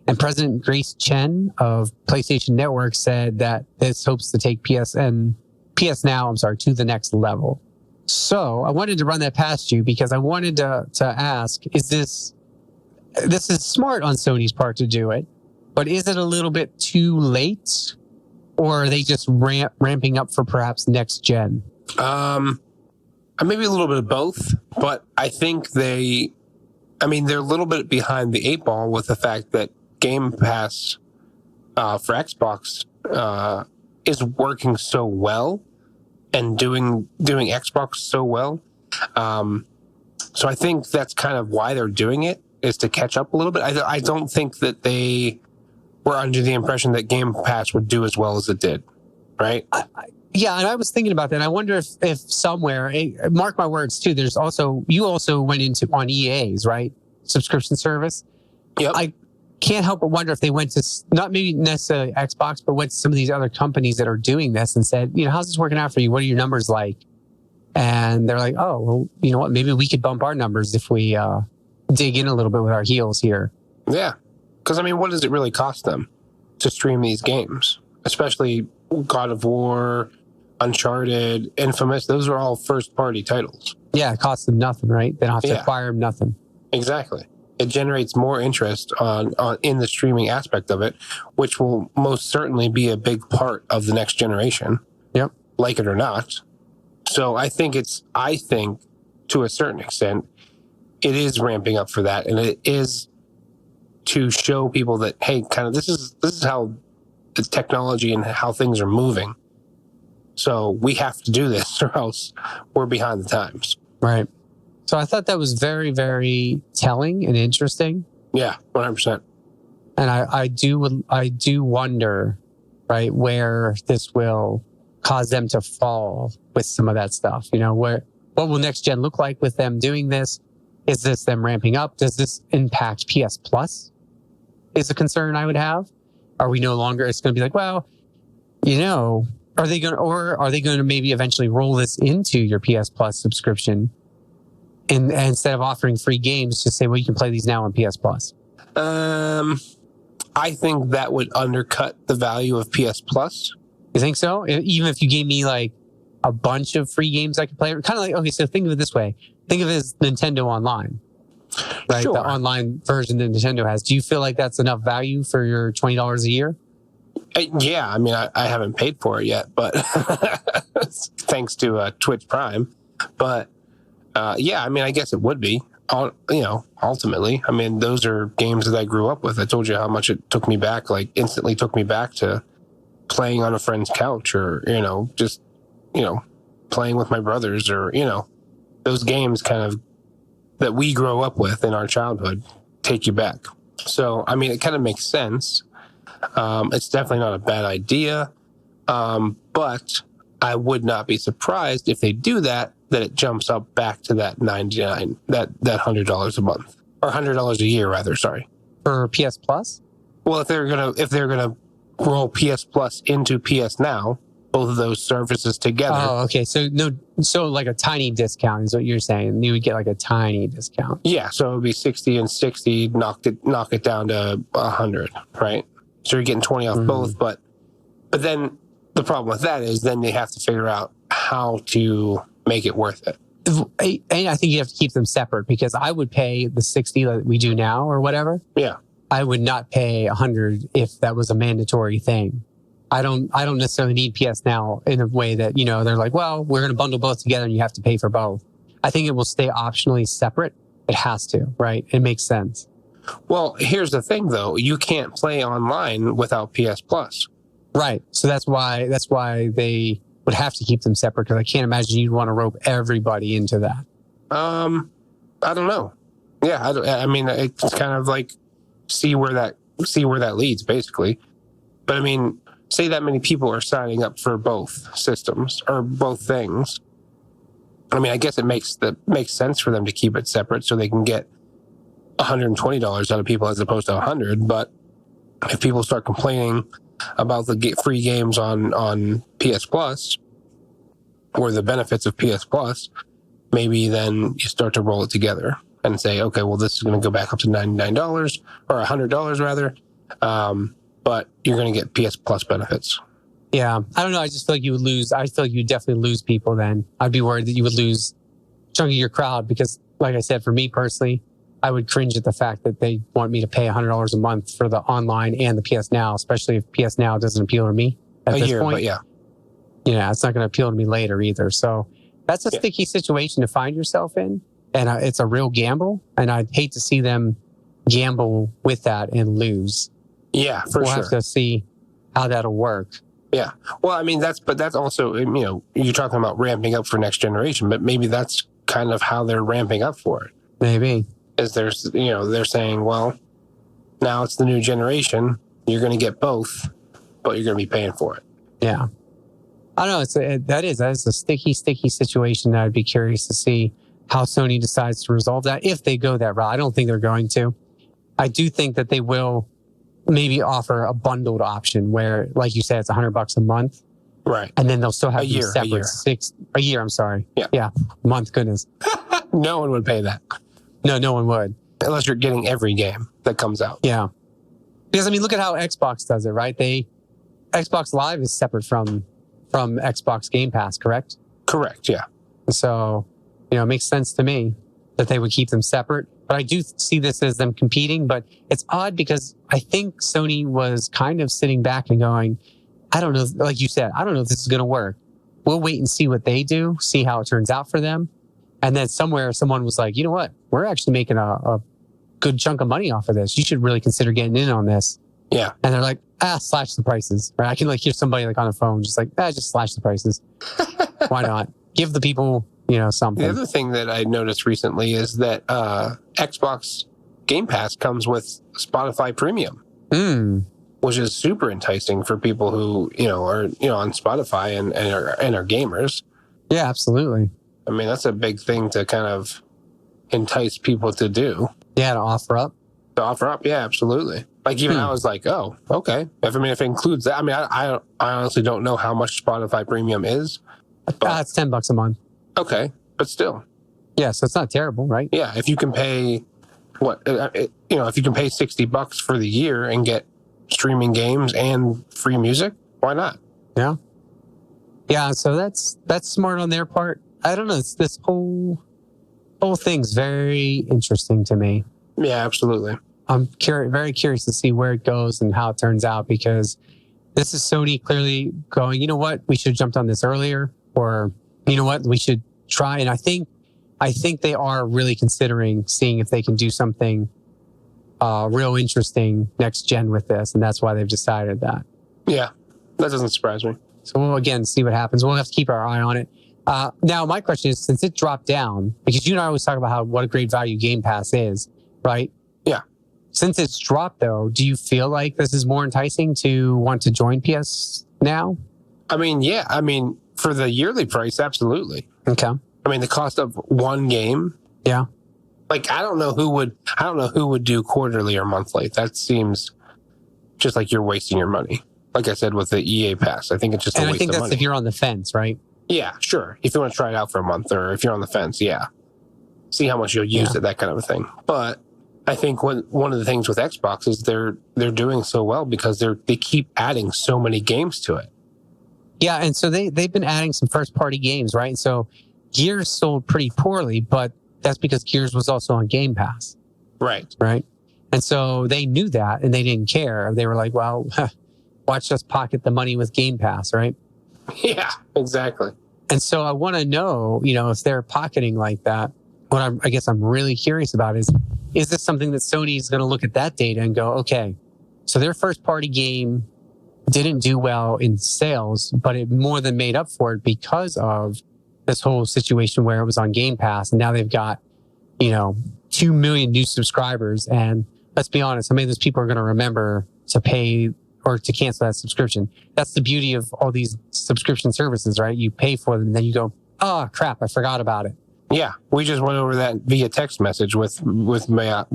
A: And President Grace Chen of PlayStation Network said that this hopes to take PS Now to the next level. So I wanted to run that past you because I wanted to ask, this is smart on Sony's part to do it, but is it a little bit too late, or are they just ramping up for perhaps next gen?
B: Maybe a little bit of both, but I think they're a little bit behind the 8 ball with the fact that Game Pass for Xbox is working so well and doing Xbox so well. So I think that's kind of why they're doing it, is to catch up a little bit. I don't think that they were under the impression that Game Pass would do as well as it did, right?
A: Yeah, and I was thinking about that. And I wonder if somewhere, mark my words too, you also went on EA's, right? Subscription service.
B: Yep.
A: I can't help but wonder if they went to, not maybe necessarily Xbox, but went to some of these other companies that are doing this and said, how's this working out for you? What are your numbers like? And they're like, oh, well, you know what? Maybe we could bump our numbers if we dig in a little bit with our heels here.
B: Yeah. Because, what does it really cost them to stream these games? Especially God of War, Uncharted, Infamous. Those are all first-party titles.
A: Yeah, it costs them nothing, right? They don't have to acquire them, nothing.
B: Exactly. It generates more interest in the streaming aspect of it, which will most certainly be a big part of the next generation.
A: Yep. Like
B: it or not. So I think to a certain extent, it is ramping up for that. And it is to show people that, hey, kind of this is how the technology and how things are moving. So we have to do this or else we're behind the times.
A: Right. So I thought that was very, very telling and interesting.
B: Yeah, 100%.
A: And I do wonder, right, where this will cause them to fall with some of that stuff. What will next gen look like with them doing this? Is this them ramping up? Does this impact PS Plus? Is a concern I would have. Are we no longer? It's going to be like, well, are they going to maybe eventually roll this into your PS Plus subscription, and instead of offering free games, just say, well, you can play these now on PS Plus?
B: I think that would undercut the value of PS Plus.
A: You think so? Even if you gave me like a bunch of free games I could play, kind of like, okay, so think of it this way: think of it as Nintendo Online, right?
B: Sure.
A: The online version that Nintendo has. Do you feel like that's enough value for your $20 a year?
B: Yeah, I mean, I haven't paid for it yet, but thanks to Twitch Prime. But yeah, I mean, I guess it would be. Ultimately, I mean, those are games that I grew up with. I told you how much it took me back, like instantly took me back to playing on a friend's couch, or just playing with my brothers, or those games kind of that we grow up with in our childhood take you back. So I mean, it kind of makes sense. It's definitely not a bad idea, but I would not be surprised if they do that it jumps up back to that $99, that $100 a month, or $100 a year rather. Sorry,
A: for PS Plus.
B: Well, if they're gonna roll PS Plus into PS Now, both of those services together.
A: Oh, okay. So like a tiny discount is what you're saying. You would get like a tiny discount.
B: Yeah, so it would be 60 and 60, knock it down to 100, right? So you're getting 20 off both, but then the problem with that is then they have to figure out how to make it worth it.
A: And I think you have to keep them separate, because I would pay the 60 that we do now or whatever.
B: Yeah.
A: I would not pay 100 if that was a mandatory thing. I don't necessarily need PS Now in a way that, they're like, well, we're going to bundle both together and you have to pay for both. I think it will stay optionally separate. It has to, right? It makes sense.
B: Well, here's the thing though. You can't play online without PS Plus.
A: Right. So that's why they would have to keep them separate, because I can't imagine you'd want to rope everybody into that.
B: I don't know. Yeah, I mean, it's kind of like see where that leads, basically. But I mean, say that many people are signing up for both systems or both things. I mean, I guess it makes sense for them to keep it separate so they can get $120 out of people as opposed to $100. But if people start complaining about the free games on PS Plus or the benefits of PS Plus, maybe then you start to roll it together and say, okay, well, this is going to go back up to $99 or $100 rather. But you're going to get PS Plus benefits.
A: Yeah. I don't know. I just feel like you would lose. I feel like you would definitely lose people then. I'd be worried that you would lose a chunk of your crowd, because like I said, for me personally, I would cringe at the fact that they want me to pay $100 a month for the online and the PS Now, especially if PS Now doesn't appeal to me at this point.
B: But yeah.
A: Yeah, it's not going to appeal to me later either. So that's a sticky situation to find yourself in. And it's a real gamble. And I'd hate to see them gamble with that and lose.
B: Yeah, for
A: we'll
B: sure.
A: Have to see how that'll work.
B: Yeah. Well, I mean, that's also, you're talking about ramping up for next generation, but maybe that's kind of how they're ramping up for it.
A: Maybe.
B: Is they're saying, well, now it's the new generation. You're going to get both, but you're going to be paying for it.
A: Yeah. I don't know. That is a sticky situation that I'd be curious to see how Sony decides to resolve that, if they go that route. I don't think they're going to. I do think that they will maybe offer a bundled option where, like you said, it's $100 a month.
B: Right.
A: And then they'll still have
B: a year.
A: A year, I'm sorry.
B: Yeah.
A: Month, goodness.
B: No one would pay that.
A: No one would.
B: Unless you're getting every game that comes out.
A: Yeah. Because, I mean, look at how Xbox does it, right? Xbox Live is separate from Xbox Game Pass, correct?
B: Correct, yeah.
A: So, it makes sense to me that they would keep them separate. But I do see this as them competing. But it's odd because I think Sony was kind of sitting back and going, I don't know, like you said, I don't know if this is going to work. We'll wait and see what they do, see how it turns out for them. And then somewhere someone was like, you know what? We're actually making a good chunk of money off of this. You should really consider getting in on this.
B: Yeah.
A: And they're like, slash the prices, right? I can like hear somebody like on a phone, just like, just slash the prices. Why not? Give the people, something.
B: The other thing that I noticed recently is that Xbox Game Pass comes with Spotify Premium, which is super enticing for people who, are, on Spotify and are gamers.
A: Yeah, absolutely.
B: I mean, that's a big thing to kind of entice people to do.
A: Yeah, to offer up.
B: Yeah, absolutely. Like even I was like, oh, okay. If it includes that, I mean, I honestly don't know how much Spotify Premium is. But,
A: it's $10 a month.
B: Okay, but still.
A: Yeah, so it's not terrible, right?
B: Yeah, if you can pay if you can pay $60 for the year and get streaming games and free music, why not?
A: Yeah. Yeah, so that's smart on their part. I don't know. This whole thing's very interesting to me.
B: Yeah, absolutely.
A: I'm very curious to see where it goes and how it turns out, because this is Sony clearly going, you know what, we should have jumped on this earlier, or you know what, we should try. And I think they are really considering seeing if they can do something real interesting next gen with this, and that's why they've decided that.
B: Yeah, that doesn't surprise me.
A: So we'll again see what happens. We'll have to keep our eye on it. Now, my question is, since it dropped down, because you and I always talk about what a great value Game Pass is, right?
B: Yeah.
A: Since it's dropped, though, do you feel like this is more enticing to want to join PS now?
B: I mean, yeah. I mean, for the yearly price, absolutely.
A: Okay.
B: I mean, the cost of one game.
A: Yeah.
B: Like, I don't know who would do quarterly or monthly. That seems just like you're wasting your money. Like I said, with the EA Pass, I think it's just a waste of money.
A: And I think that's if you're on the fence, right?
B: Yeah, sure. If you want to try it out for a month, or if you're on the fence, yeah. See how much you'll use it, that kind of a thing. But I think one of the things with Xbox is they're doing so well because they keep adding so many games to it.
A: Yeah, and so they've been adding some first party games, right? And so Gears sold pretty poorly, but that's because Gears was also on Game Pass.
B: Right.
A: Right. And so they knew that and they didn't care. They were like, well, watch us pocket the money with Game Pass, right?
B: Yeah, exactly.
A: And so I want to know, if they're pocketing like that, what I guess I'm really curious about is this something that Sony's going to look at that data and go, okay, so their first party game didn't do well in sales, but it more than made up for it because of this whole situation where it was on Game Pass. And now they've got, 2 million new subscribers. And let's be honest, how many of those people are going to remember to pay or to cancel that subscription? That's the beauty of all these subscription services, right? You pay for them and then you go, oh crap, I forgot about it.
B: Yeah, we just went over that via text message with my NHL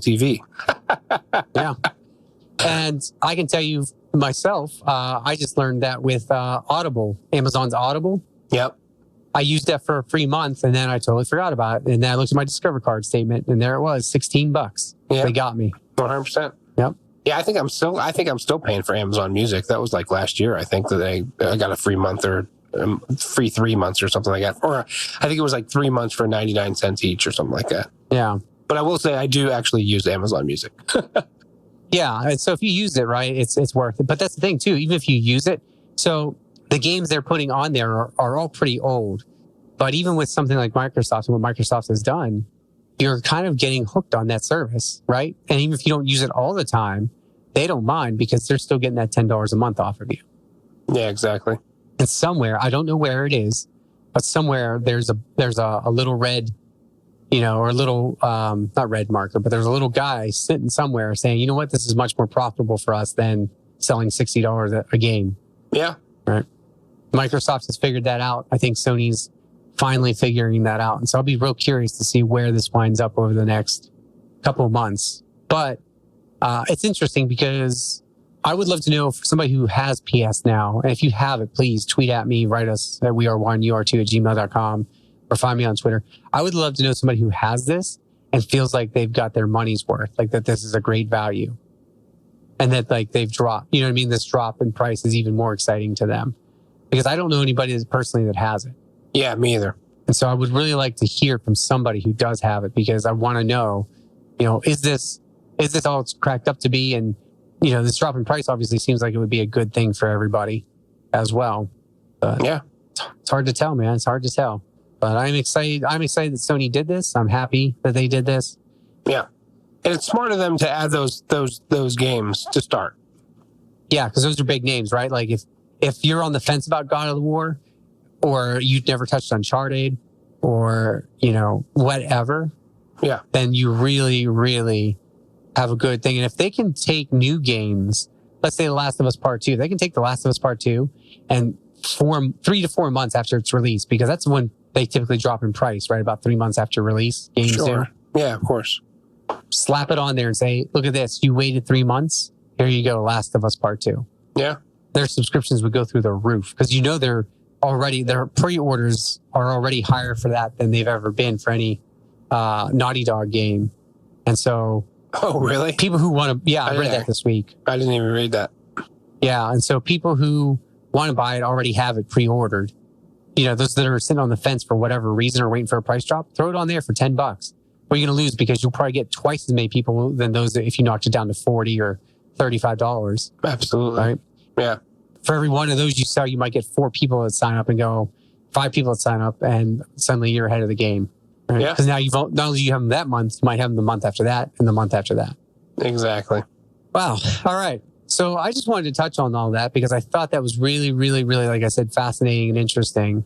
B: TV.
A: Yeah, and I can tell you myself, I just learned that with Audible, Amazon's Audible.
B: Yep.
A: I used that for a free month, and then I totally forgot about it. And then I looked at my Discover card statement, and there it was, $16. Yeah, they got me.
B: 100%.
A: Yep.
B: Yeah, I think I'm still paying for Amazon Music. That was like last year. I think that I got a free month or free 3 months or something like that. Or I think it was like 3 months for 99 cents each or something like that.
A: Yeah.
B: But I will say I do actually use Amazon Music.
A: Yeah. And so if you use it, right, it's worth it. But that's the thing too, even if you use it. So the games they're putting on there are all pretty old. But even with something like Microsoft and what Microsoft has done, you're kind of getting hooked on that service, right? And even if you don't use it all the time, they don't mind because they're still getting that $10 a month off of you.
B: Yeah, exactly.
A: And somewhere, I don't know where it is, but somewhere there's a little red, or a little, not red marker, but there's a little guy sitting somewhere saying, you know what, this is much more profitable for us than selling $60 a game.
B: Yeah.
A: Right. Microsoft has figured that out. I think Sony's finally figuring that out. And so I'll be real curious to see where this winds up over the next couple of months. But it's interesting because I would love to know for somebody who has PS now, and if you have it, please tweet at me, write us at weare1ur2@gmail.com, or find me on Twitter. I would love to know somebody who has this and feels like they've got their money's worth, like that this is a great value. And that like they've dropped, you know what I mean? This drop in price is even more exciting to them. Because I don't know anybody personally that has it.
B: Yeah, me either.
A: And so I would really like to hear from somebody who does have it, because I want to know, is this all it's cracked up to be? And, this drop in price obviously seems like it would be a good thing for everybody as well. But
B: yeah,
A: it's hard to tell, man. It's hard to tell. But I'm excited. I'm excited that Sony did this. I'm happy that they did this.
B: Yeah. And it's smart of them to add those games to start.
A: Yeah, because those are big names, right? Like if you're on the fence about God of War, or you've never touched Uncharted, or whatever,
B: yeah,
A: then you really, really have a good thing. And if they can take new games, let's say The Last of Us Part 2, they can take The Last of Us Part 2 and 3 to 4 months after it's released, because that's when they typically drop in price, right? About 3 months after release, games
B: sure.
A: do.
B: Yeah, of course.
A: Slap it on there and say, look at this. You waited 3 months. Here you go. Last of Us Part 2.
B: Yeah.
A: Their subscriptions would go through the roof, because their pre-orders are already higher for that than they've ever been for any Naughty Dog game. And so...
B: Oh, really?
A: People who want to... Yeah, I read that this week.
B: I didn't even read that.
A: Yeah, and so people who want to buy it already have it pre-ordered. Those that are sitting on the fence for whatever reason or waiting for a price drop, throw it on there for $10. What are you going to lose? Because you'll probably get twice as many people than those that if you knocked it down to $40 or $35.
B: Absolutely.
A: Right?
B: Yeah.
A: For every one of those you sell, you might get 4 people that sign up and go, 5 people that sign up, and suddenly you're ahead of the game. Right?
B: Yeah.
A: Because now not only do you have them that month, you might have them the month after that and the month after that.
B: Exactly.
A: Wow. All right. So I just wanted to touch on all that because I thought that was really, really, really, like I said, fascinating and interesting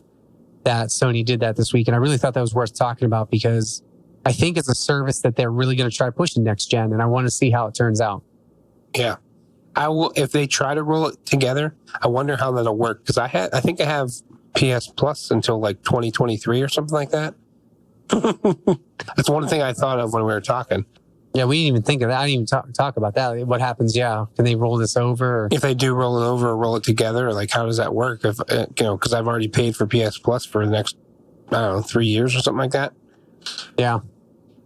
A: that Sony did that this week. And I really thought that was worth talking about because I think it's a service that they're really going to try pushing next gen. And I want to see how it turns out.
B: Yeah. I will, if they try to roll it together, I wonder how that'll work. Because I think I have PS Plus until like 2023 or something like that. That's one thing I thought of when we were talking.
A: Yeah, we didn't even think of that. I didn't even talk about that. What happens? Yeah, can they roll this over? Or...
B: If they do roll it over or roll it together, like how does that work? If because I've already paid for PS Plus for the next 3 years or something like that.
A: Yeah,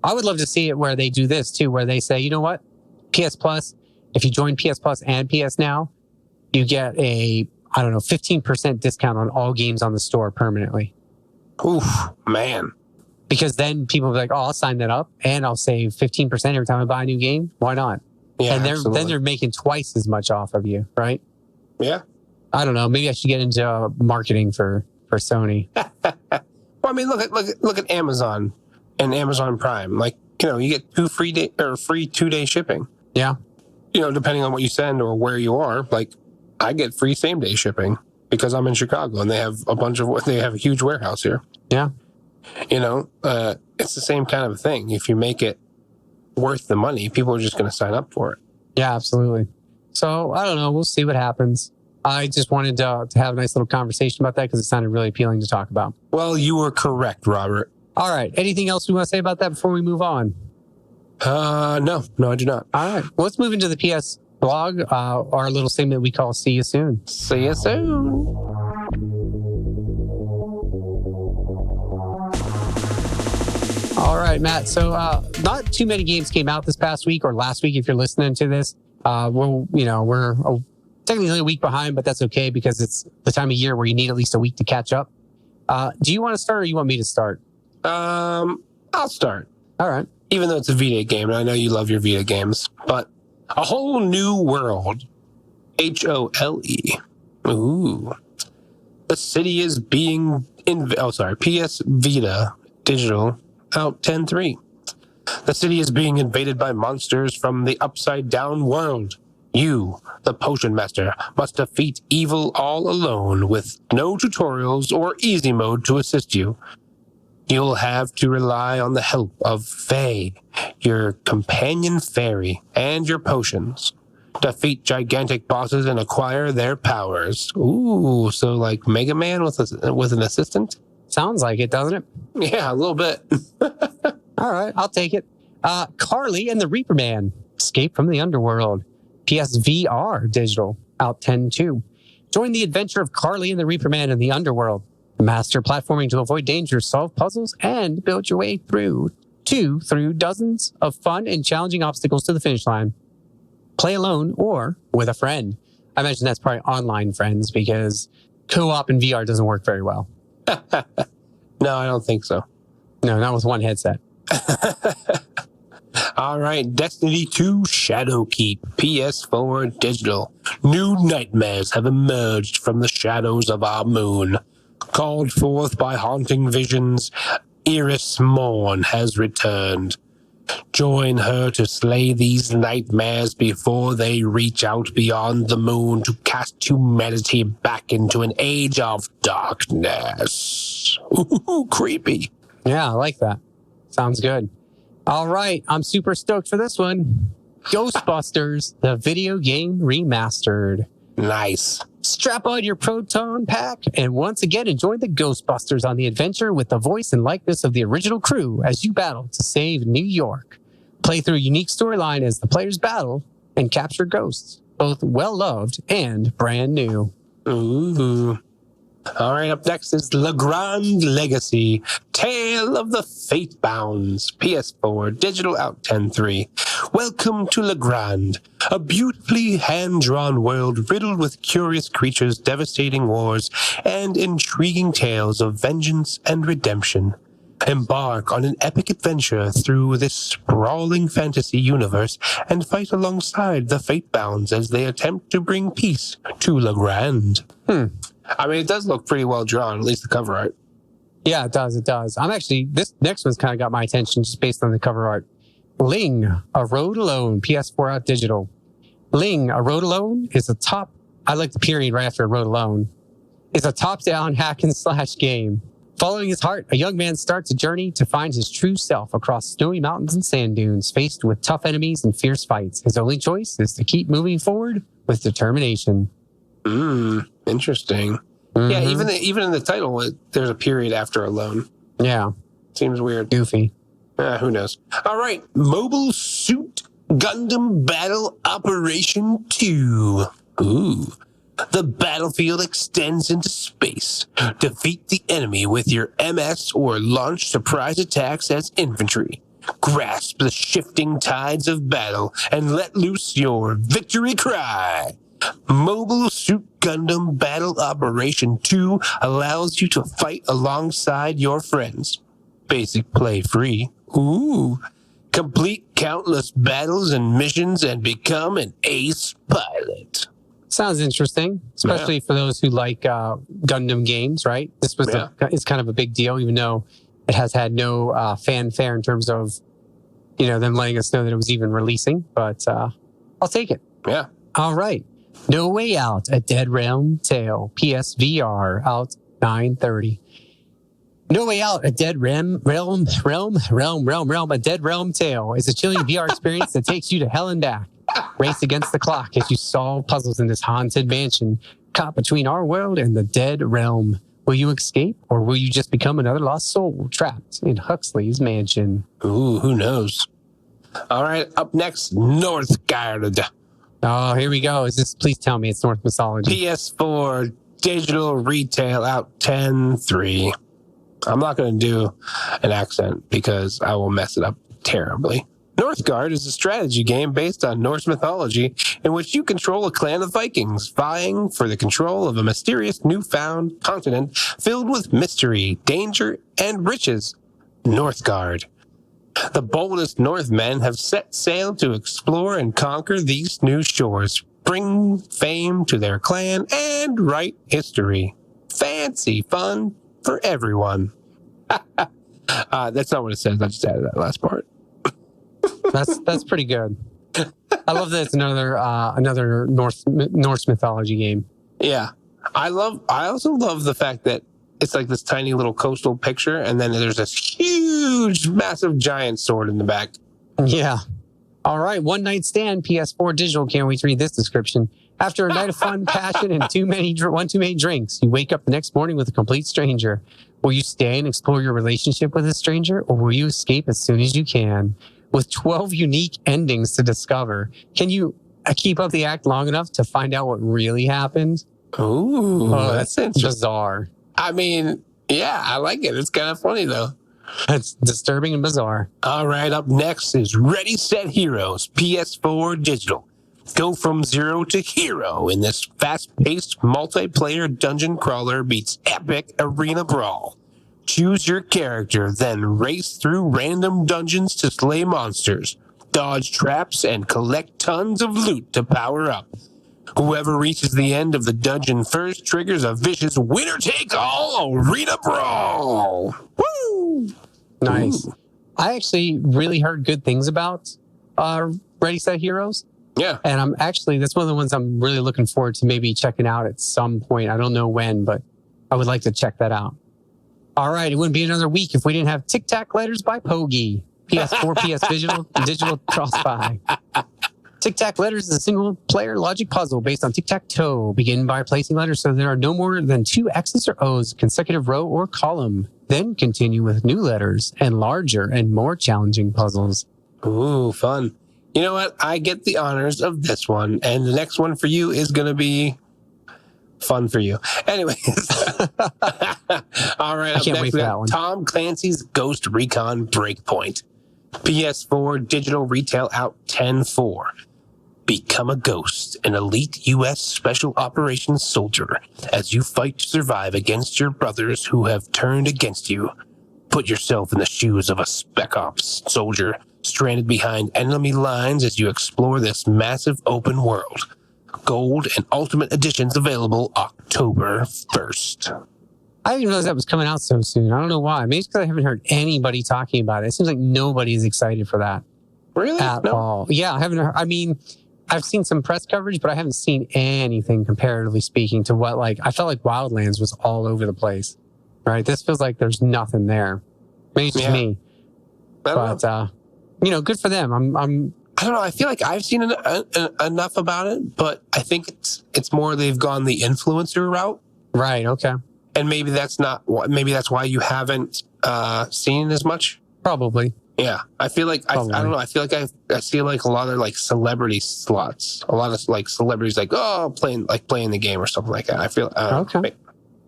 A: I would love to see it where they do this too, where they say, you know what, PS Plus. If you join PS Plus and PS Now, you get a 15% discount on all games on the store permanently.
B: Oof, man.
A: Because then people will be like, oh, I'll sign that up and I'll save 15% every time I buy a new game. Why not?
B: Yeah,
A: and
B: absolutely.
A: then they're making twice as much off of you, right?
B: Yeah.
A: I don't know. Maybe I should get into marketing for Sony.
B: Well, I mean, look at Amazon and Amazon Prime. Like, you get 2 free 2-day shipping.
A: Yeah.
B: Depending on what you send or where you are. Like, I get free same-day shipping because I'm in Chicago and they have a huge warehouse here.
A: Yeah.
B: It's the same kind of a thing. If you make it worth the money, people are just going to sign up for it.
A: Yeah, absolutely. So I don't know. We'll see what happens. I just wanted to have a nice little conversation about that because it sounded really appealing to talk about.
B: Well, you were correct, Robert.
A: All right. Anything else we want to say about that before we move on?
B: No, I do not.
A: All right. Well, let's move into the PS blog, our little segment we call See You Soon.
B: See you soon.
A: All right, Matt. So not too many games came out this past week or last week if you're listening to this. We're technically a week behind, but that's okay because it's the time of year where you need at least a week to catch up. Do you want to start or you want me to start?
B: I'll start.
A: All right.
B: Even though it's a Vita game, and I know you love your Vita games, but A Whole New World, HOLE. Ooh. The city is being PS Vita digital out 10.3. The city is being invaded by monsters from the upside down world. You, the potion master, must defeat evil all alone with no tutorials or easy mode to assist you. You'll have to rely on the help of Faye, your companion fairy, and your potions. Defeat gigantic bosses and acquire their powers. Ooh, so like Mega Man with an assistant?
A: Sounds like it, doesn't it?
B: Yeah, a little bit.
A: All right, I'll take it. Carly and the Reaper Man, Escape from the Underworld. PSVR digital, out 10.2. Join the adventure of Carly and the Reaper Man in the Underworld. Master platforming to avoid danger, solve puzzles, and build your way through dozens of fun and challenging obstacles to the finish line. Play alone or with a friend. I imagine that's probably online friends because co-op in VR doesn't work very well.
B: No, I don't think so.
A: No, not with one headset.
B: All right, Destiny 2 Shadowkeep, PS4 digital. New nightmares have emerged from the shadows of our moon. Called forth by haunting visions, Iris Morn has returned. Join her to slay these nightmares before they reach out beyond the moon to cast humanity back into an age of darkness. Ooh, creepy.
A: Yeah, I like that. Sounds good. All right, I'm super stoked for this one. Ghostbusters, the video game remastered.
B: Nice.
A: Strap on your proton pack and once again enjoy the Ghostbusters on the adventure with the voice and likeness of the original crew as you battle to save New York. Play through a unique storyline as the players battle and capture ghosts, both well-loved and brand new.
B: Ooh. All right, up next is Le Grand Legacy, Tale of the Fatebounds, PS4, digital out 10.3. Welcome to Le Grand, a beautifully hand-drawn world riddled with curious creatures, devastating wars, and intriguing tales of vengeance and redemption. Embark on an epic adventure through this sprawling fantasy universe and fight alongside the Fatebounds as they attempt to bring peace to Le Grand. I mean, it does look pretty well drawn, at least the cover art.
A: Yeah, it does. It does. This next one's kind of got my attention just based on the cover art. Ling, A Road Alone, PS4 out digital. Ling, A Road Alone is I like the period right after A Road Alone, is a top-down hack and slash game. Following his heart, a young man starts a journey to find his true self across snowy mountains and sand dunes, faced with tough enemies and fierce fights. His only choice is to keep moving forward with determination.
B: Interesting. Mm-hmm. Yeah, even in the title, there's a period after Alone.
A: Yeah.
B: Seems weird.
A: Goofy.
B: Who knows? All right. Mobile Suit Gundam Battle Operation 2. Ooh. The battlefield extends into space. Defeat the enemy with your MS or launch surprise attacks as infantry. Grasp the shifting tides of battle and let loose your victory cry. Mobile Suit Gundam Battle Operation 2 allows you to fight alongside your friends. Basic play free. Ooh. Complete countless battles and missions and become an ace pilot.
A: Sounds interesting, especially for those who like Gundam games, right? This was it's kind of a big deal, even though it has had no fanfare in terms of, them letting us know that it was even releasing. But I'll take it.
B: Yeah.
A: All right. No Way Out, A Dead Realm Tale, PSVR, out 9/30. No Way Out, A Dead A Dead Realm Tale is a chilling VR experience that takes you to hell and back. Race against the clock as you solve puzzles in this haunted mansion caught between our world and the Dead Realm. Will you escape, or will you just become another lost soul trapped in Huxley's mansion?
B: Ooh, who knows? All right, up next, Northgard.
A: Oh, here we go. Please tell me it's Norse mythology.
B: PS4 digital retail out 10/3. I'm not going to do an accent because I will mess it up terribly. Northgard is a strategy game based on Norse mythology in which you control a clan of Vikings vying for the control of a mysterious newfound continent filled with mystery, danger, and riches. Northgard. The boldest Northmen have set sail to explore and conquer these new shores, bring fame to their clan, and write history. Fancy fun for everyone. That's not what it says. I just added that last part.
A: That's pretty good. I love that it's another Norse mythology game.
B: Yeah, I also love the fact that it's like this tiny little coastal picture, and then there's this huge, massive, giant sword in the back.
A: Yeah. All right, One Night Stand, PS4 digital. Can't wait to read this description. After a night of fun, passion, and one too many drinks, you wake up the next morning with a complete stranger. Will you stay and explore your relationship with a stranger, or will you escape as soon as you can? With 12 unique endings to discover, can you keep up the act long enough to find out what really happened?
B: Ooh, that's
A: bizarre.
B: I mean, yeah, I like it. It's kind of funny, though.
A: It's disturbing and bizarre.
B: All right, up next is Ready, Set, Heroes, PS4 digital. Go from zero to hero in this fast-paced multiplayer dungeon crawler meets epic arena brawl. Choose your character, then race through random dungeons to slay monsters, dodge traps, and collect tons of loot to power up. Whoever reaches the end of the dungeon first triggers a vicious winner-take-all arena brawl. Woo!
A: Nice.
B: Ooh.
A: I actually really heard good things about Ready Set Heroes.
B: Yeah.
A: And that's one of the ones I'm really looking forward to maybe checking out at some point. I don't know when, but I would like to check that out. All right. It wouldn't be another week if we didn't have Tic Tac Letters by Pogi. PS4, PS Digital Cross-Buy. Tic Tac Letters is a single-player logic puzzle based on tic-tac-toe. Begin by placing letters so there are no more than 2 X's or O's, consecutive row or column. Then continue with new letters and larger and more challenging puzzles.
B: Ooh, fun. You know what? I get the honors of this one, and the next one for you is going to be fun for you. Anyways. All right.
A: I can't wait for that one.
B: Tom Clancy's Ghost Recon Breakpoint. PS4 digital retail out 10/4. Become a ghost, an elite U.S. Special Operations soldier, as you fight to survive against your brothers who have turned against you. Put yourself in the shoes of a Spec Ops soldier stranded behind enemy lines as you explore this massive open world. Gold and Ultimate Editions available October 1st.
A: I didn't realize that was coming out so soon. I don't know why. Maybe it's because I haven't heard anybody talking about it. It seems like nobody's excited for that.
B: Really?
A: At all. Yeah, I haven't heard. I mean, I've seen some press coverage, but I haven't seen anything comparatively speaking to what, I felt like Wildlands was all over the place. Right? This feels like there's nothing there. Maybe it's just me. But, good for them.
B: I don't know. I feel like I've seen enough about it, but I think it's more they've gone the influencer route.
A: Right. Okay.
B: And maybe that's why you haven't seen as much.
A: Probably.
B: Yeah. I feel like, I don't know. I feel like I see a lot of celebrity slots. A lot of celebrities playing the game or something like that. I feel.
A: Okay.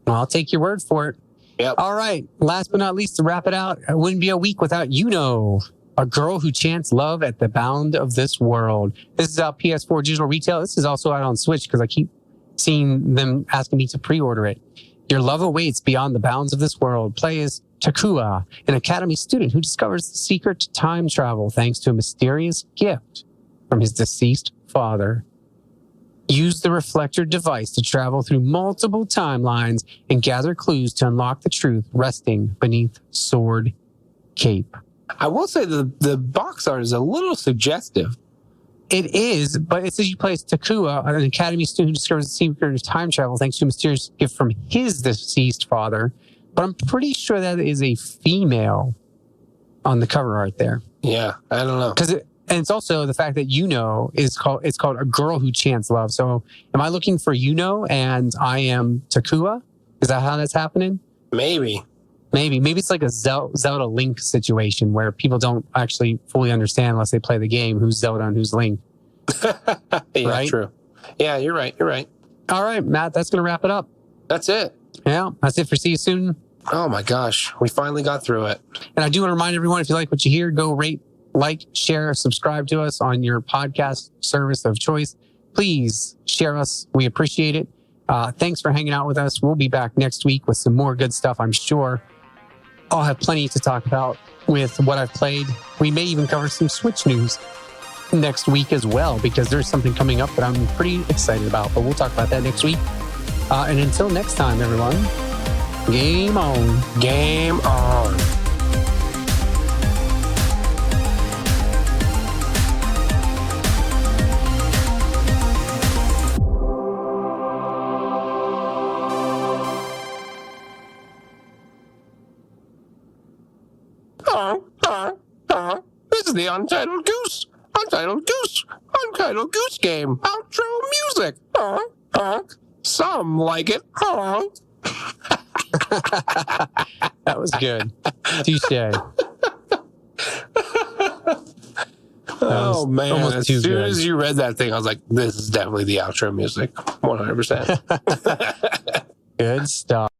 A: Well, I'll take your word for it.
B: Yep.
A: All right. Last but not least, to wrap it out, it wouldn't be a week without A Girl Who Chants Love at the Bound of This World. This is out PS4 digital retail. This is also out on Switch because I keep seeing them asking me to pre-order it. Your love awaits beyond the bounds of this world. Play as Takua, an academy student who discovers the secret to time travel thanks to a mysterious gift from his deceased father. Use the reflector device to travel through multiple timelines and gather clues to unlock the truth resting beneath Sword Cape.
B: I will say the box art is a little suggestive.
A: It is, but it says you play as Takua, an academy student who discovers the secret of time travel thanks to a mysterious gift from his deceased father. But I'm pretty sure that is a female on the cover art there.
B: Yeah, I don't know.
A: And it's also the fact that it's called A Girl Who Chants Love. So am I looking for and I am Takua? Is that how that's happening?
B: Maybe
A: it's like a Zelda Link situation where people don't actually fully understand unless they play the game who's Zelda and who's Link.
B: Yeah,
A: right?
B: True. Yeah, you're right.
A: All right, Matt, that's going to wrap it up.
B: That's it.
A: Yeah, that's it for See You Soon.
B: Oh my gosh, we finally got through it.
A: And I do want to remind everyone, if you like what you hear, go rate, share, subscribe to us on your podcast service of choice. Please share us. We appreciate it. Thanks for hanging out with us. We'll be back next week with some more good stuff, I'm sure. I'll have plenty to talk about with what I've played. We may even cover some Switch news next week as well, because there's something coming up that I'm pretty excited about, but we'll talk about that next week. And until next time, everyone, game on.
B: Game on. This is the Untitled Goose game. Outro music. Some like it.
A: That was good. Touche.
B: Oh man! As soon
A: good.
B: as you read that thing, I was like, "This is definitely the outro music, 100%."
A: Good stuff.